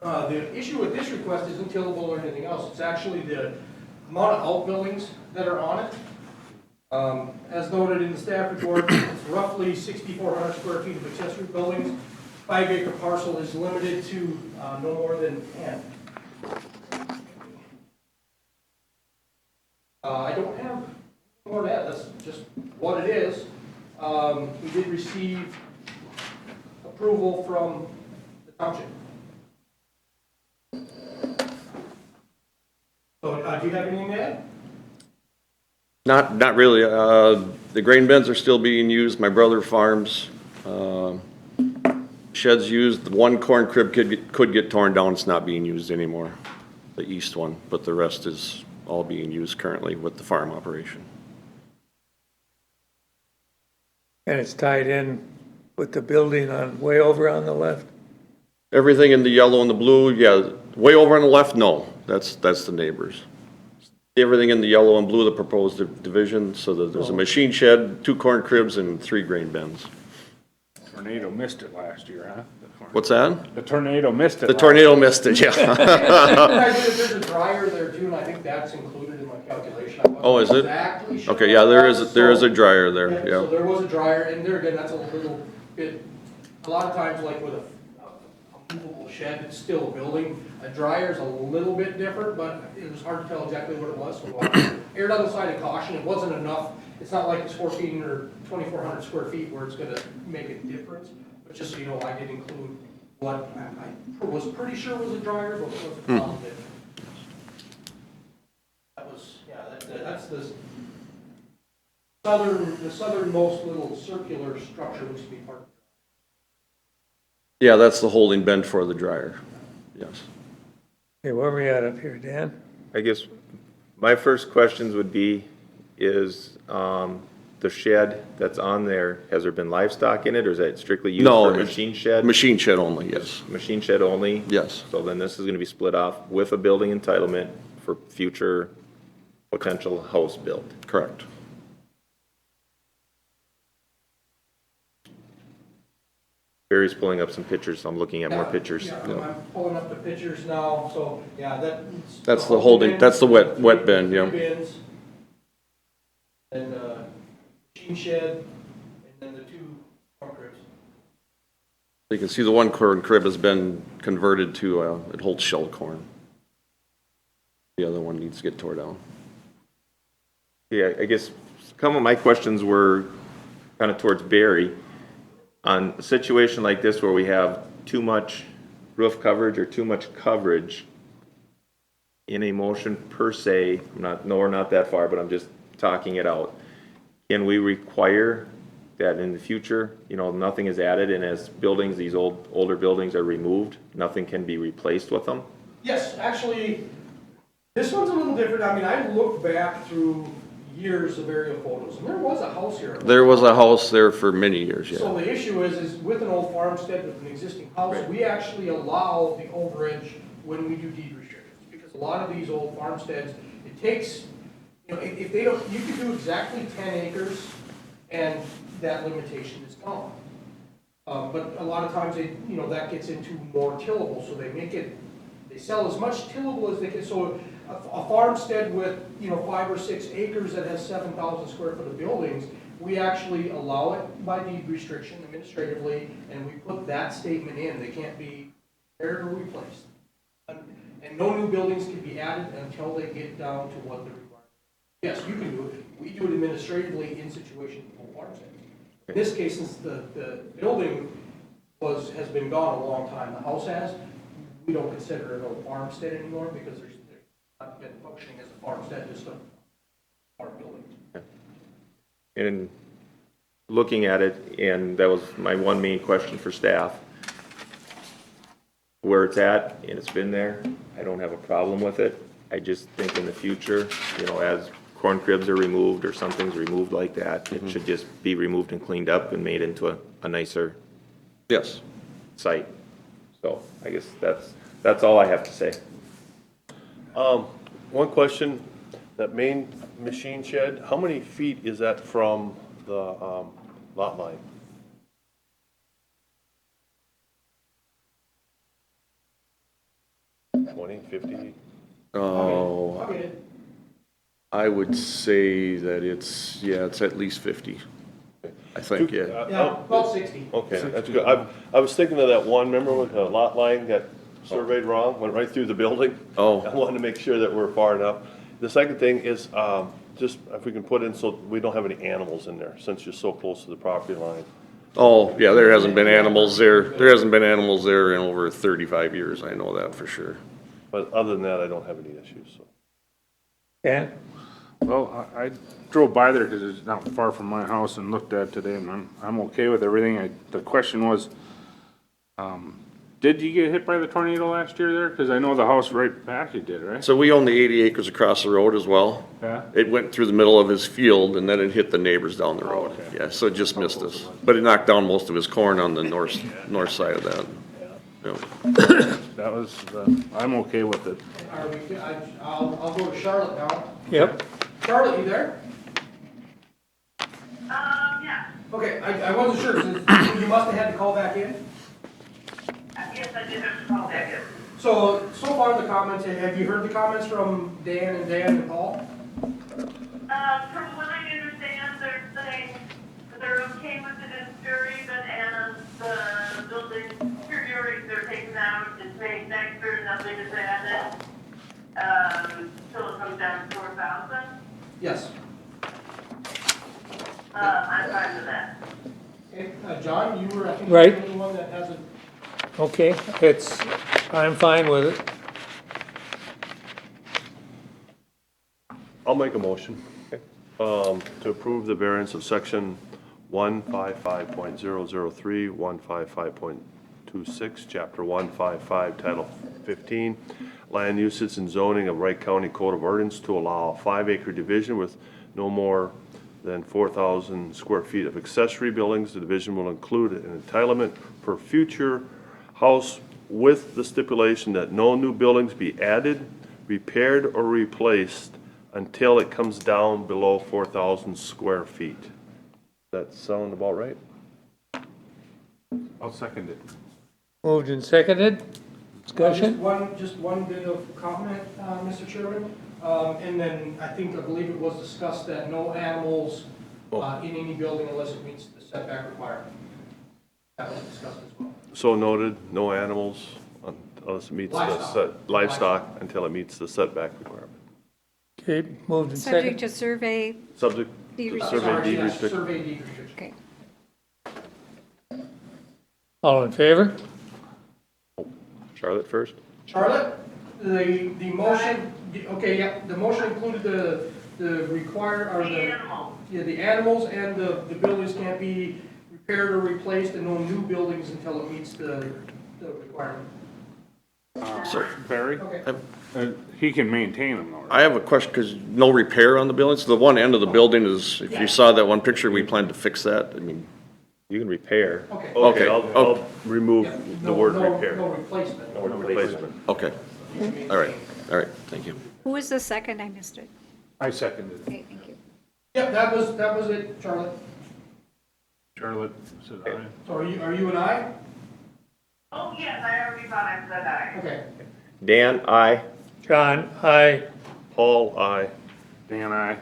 The issue with this request isn't tillable or anything else. It's actually the amount of outbuildings that are on it. As noted in the staff report, it's roughly 6,400 square feet of accessory buildings. 5-acre parcel is limited to no more than 10. I don't have more than that. That's just what it is. We did receive approval from the township. So, do you have anything to add? Not really. The grain bins are still being used. My brother farms. Sheds used. One corn crib could get torn down. It's not being used anymore, the east one, but the rest is all being used currently with the farm operation. And it's tied in with the building on, way over on the left? Everything in the yellow and the blue, yeah. Way over on the left, no. That's the neighbors. Everything in the yellow and blue, the proposed division, so that there's a machine shed, 2 corn cribs, and 3 grain bins. Tornado missed it last year, huh? What's that? The tornado missed it. The tornado missed it, yeah. There's a dryer there too, and I think that's included in my calculation. I wasn't Oh, is it? exactly sure Okay, yeah, there about is a that, dryer there, so yeah. there was a dryer, and there again, that's a little bit, a lot of times like with a movable shed, it's still a building. A dryer's a little bit different, but it was hard to tell exactly what it was. So I erred on the side of caution. It wasn't enough. It's not like it's 14 or 2,400 square feet where it's gonna make a difference. But just so you know, I did include what I was pretty sure was a dryer, but it wasn't probably. That was, yeah, that's the southernmost little circular structure which would be part of it. Yeah, that's the holding bin for the dryer, yes. Okay, where are we at up here, Dan? I guess my first questions would be, is the shed that's on there, has there been livestock in it, or is that strictly used No, for a machine shed? Machine shed only, yes. Machine shed only? Yes. So then this is gonna be split off with a building entitlement for future potential house build? Correct. Barry's pulling up some pictures, so I'm looking at more pictures. Yeah, I'm pulling up the pictures now, so, yeah, That's the holding, that's the wet bin, three yeah. bins, and, machine shed, and then the 2 corn cribs. You can see the 1 corn crib has been converted to, it holds shelled corn. The other one needs to get tore down. Yeah, I guess some of my questions were kind of towards Barry. On a situation like this where we have too much roof coverage or too much coverage in a motion per se, we're not that far, but I'm just talking it out. Can we require that in the future, nothing is added, and as buildings, these older buildings are removed, nothing can be replaced with them? Yes, actually, this one's a little different. I mean, I looked back through years of aerial photos, and there was a house here. There was a house there for many years, yeah. So the issue is with an old farmstead with an existing house, we actually allow the overage when we do deed restrictions. Because a lot of these old farmsteads, it takes, if they don't, you could do exactly 10 acres and that limitation is gone. But a lot of times that gets into more tillable, so they sell as much tillable as they can. So a farmstead with, 5 or 6 acres that has 7,000 square foot of buildings, we actually allow it by deed restriction administratively, and we put that statement in. They can't be repaired or replaced. And no new buildings can be added until they get down to what the requirement is. Yes, you can do it. We do it administratively in situations with old farmsteads. In this case, since the building has been gone a long time, the house has, we don't consider it an old farmstead anymore because there's not been functioning as a farmstead, just a farm building. And looking at it, and that was my one main question for staff, where it's at, and it's been there, I don't have a problem with it. I just think in the future, as corn cribs are removed or something's removed like that, it should just be removed and cleaned up and made into a nicer Yes. site. So I guess that's all I have to say. One question, that main machine shed, how many feet is that from the lot line? $20, $50? Oh, Okay. I would say that it's at least 50. I think, yeah. Yeah, about 60. Okay, that's good. I was thinking of that one, remember when the lot line got surveyed wrong, went right through the building? Oh. I wanted to make sure that we're far enough. The second thing is, just if we can put in so we don't have any animals in there, since you're so close to the property line. Oh, yeah, there hasn't been animals there. There hasn't been animals there in over 35 years. I know that for sure. But other than that, I don't have any issues, so. Dan? Well, I drove by there because it's not far from my house and looked at it today, and I'm okay with everything. The question was, did you get hit by the tornado last year there? Because I know the house right back you did, right? So we own the 80 acres across the road as well. Yeah. It went through the middle of his field and then it hit the neighbors down the road. okay. Yeah, so it just missed us. But it knocked down most of his corn on the north side of that. Yeah. That was, I'm okay with it. Are we, I'll go to Charlotte now. Yep. Charlotte, you there? Yeah, Okay, I wasn't sure, 'cause you must have had to call back in. yes, I did have to call back in. So far the comments, have you heard the comments from Dan and Paul? From what I understand, they're saying they're okay with it in theory, but as the building deteriorates, they're taking out, it's saying next year, nothing is added, till it comes down to 4,000. Yes. I'm fine with that. Okay, John, you were, I think, Right. the only one that hasn't. Okay, I'm fine with it. I'll make a motion to approve the variance of section 155.003, 155.26, chapter 155, title 15, land uses and zoning of Wright County Code of Ordinance to allow a 5-acre division with no more than 4,000 square feet of accessory buildings. The division will include an entitlement for future house with the stipulation that no new buildings be added, repaired, or replaced until it comes down below 4,000 square feet. Does that sound about right? I'll second it. Moved and seconded. Discussion? Just one bit of comment, Mr. Chairman. And then I believe it was discussed that no animals in any building unless it meets the setback requirement. That was discussed as well. So noted, no animals unless it meets the livestock until it meets the setback requirement. Okay, moved and Subject second. to survey, Subject Deed to restriction. survey deed Yes, restriction. survey deed restriction. okay. All in favor? Charlotte first? Charlotte, the motion, okay, yeah, the motion included the require, or The the, animals. yeah, the animals and the buildings can't be repaired or replaced and no new buildings until it meets the requirement. So, Barry, Okay. he can maintain them though, right? I have a question, because no repair on the buildings, the one end of the building is, if you saw that one picture, we plan to fix that, I mean, You can repair. Okay. Okay, Okay. I'll remove Yeah, the no- word no- repair. No replacement. No replacement. okay, all right, thank you. Who was the second? I missed it. I seconded it. Okay, thank you. Yeah, that was it, Charlotte. Charlotte said aye. So are you and I? Oh, yes, I already thought I said aye. Okay. Dan, aye. John, aye. Paul, aye. Dan, aye.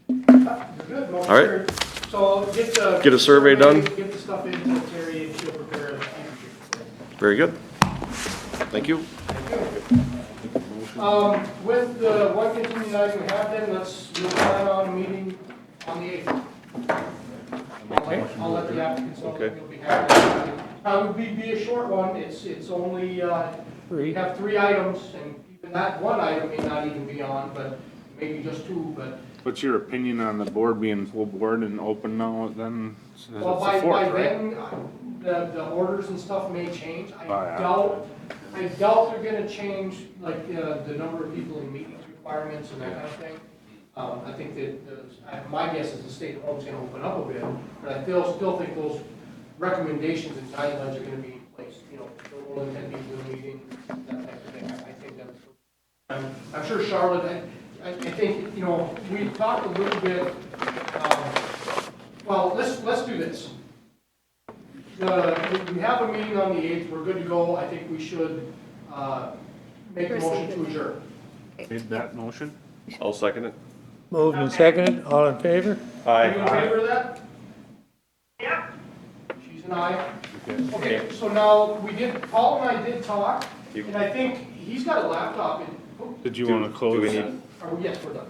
You're good. Motion All right. carried. So Get a survey done. Get the stuff into Terry and she'll prepare it. Very good. Thank you. With the one continuing item we have then, we'll plan on a meeting on the 8th. I'll let the applicants know that Okay. we'll be having it. Probably be a short one, it's only, we have 3 items, and even that one item may not even be on, but maybe just 2, but What's your opinion on the board being full board and open now then? It's the well, by fourth, right? then, the orders and stuff may change. Oh, yeah. I doubt they're gonna change, like, the number of people in meetings requirements and that kind of thing. I think that, my guess is the state of home's gonna open up a bit, but I still think those recommendations and guidelines are gonna be in place, you know, no more than 10 people in a meeting, that type of thing. I think that's, I'm sure Charlotte, I think, you know, we talked a little bit, well, let's do this. We have a meeting on the 8th, we're good to go, I think we should, make a motion to adjourn. Made that motion? I'll second it. Moved and seconded, all in favor? Are you in favor of that? Yep. She's an aye. Okay, so now, Paul and I did talk, and I think he's got a laptop in. Did you want to close? Yes, we're done.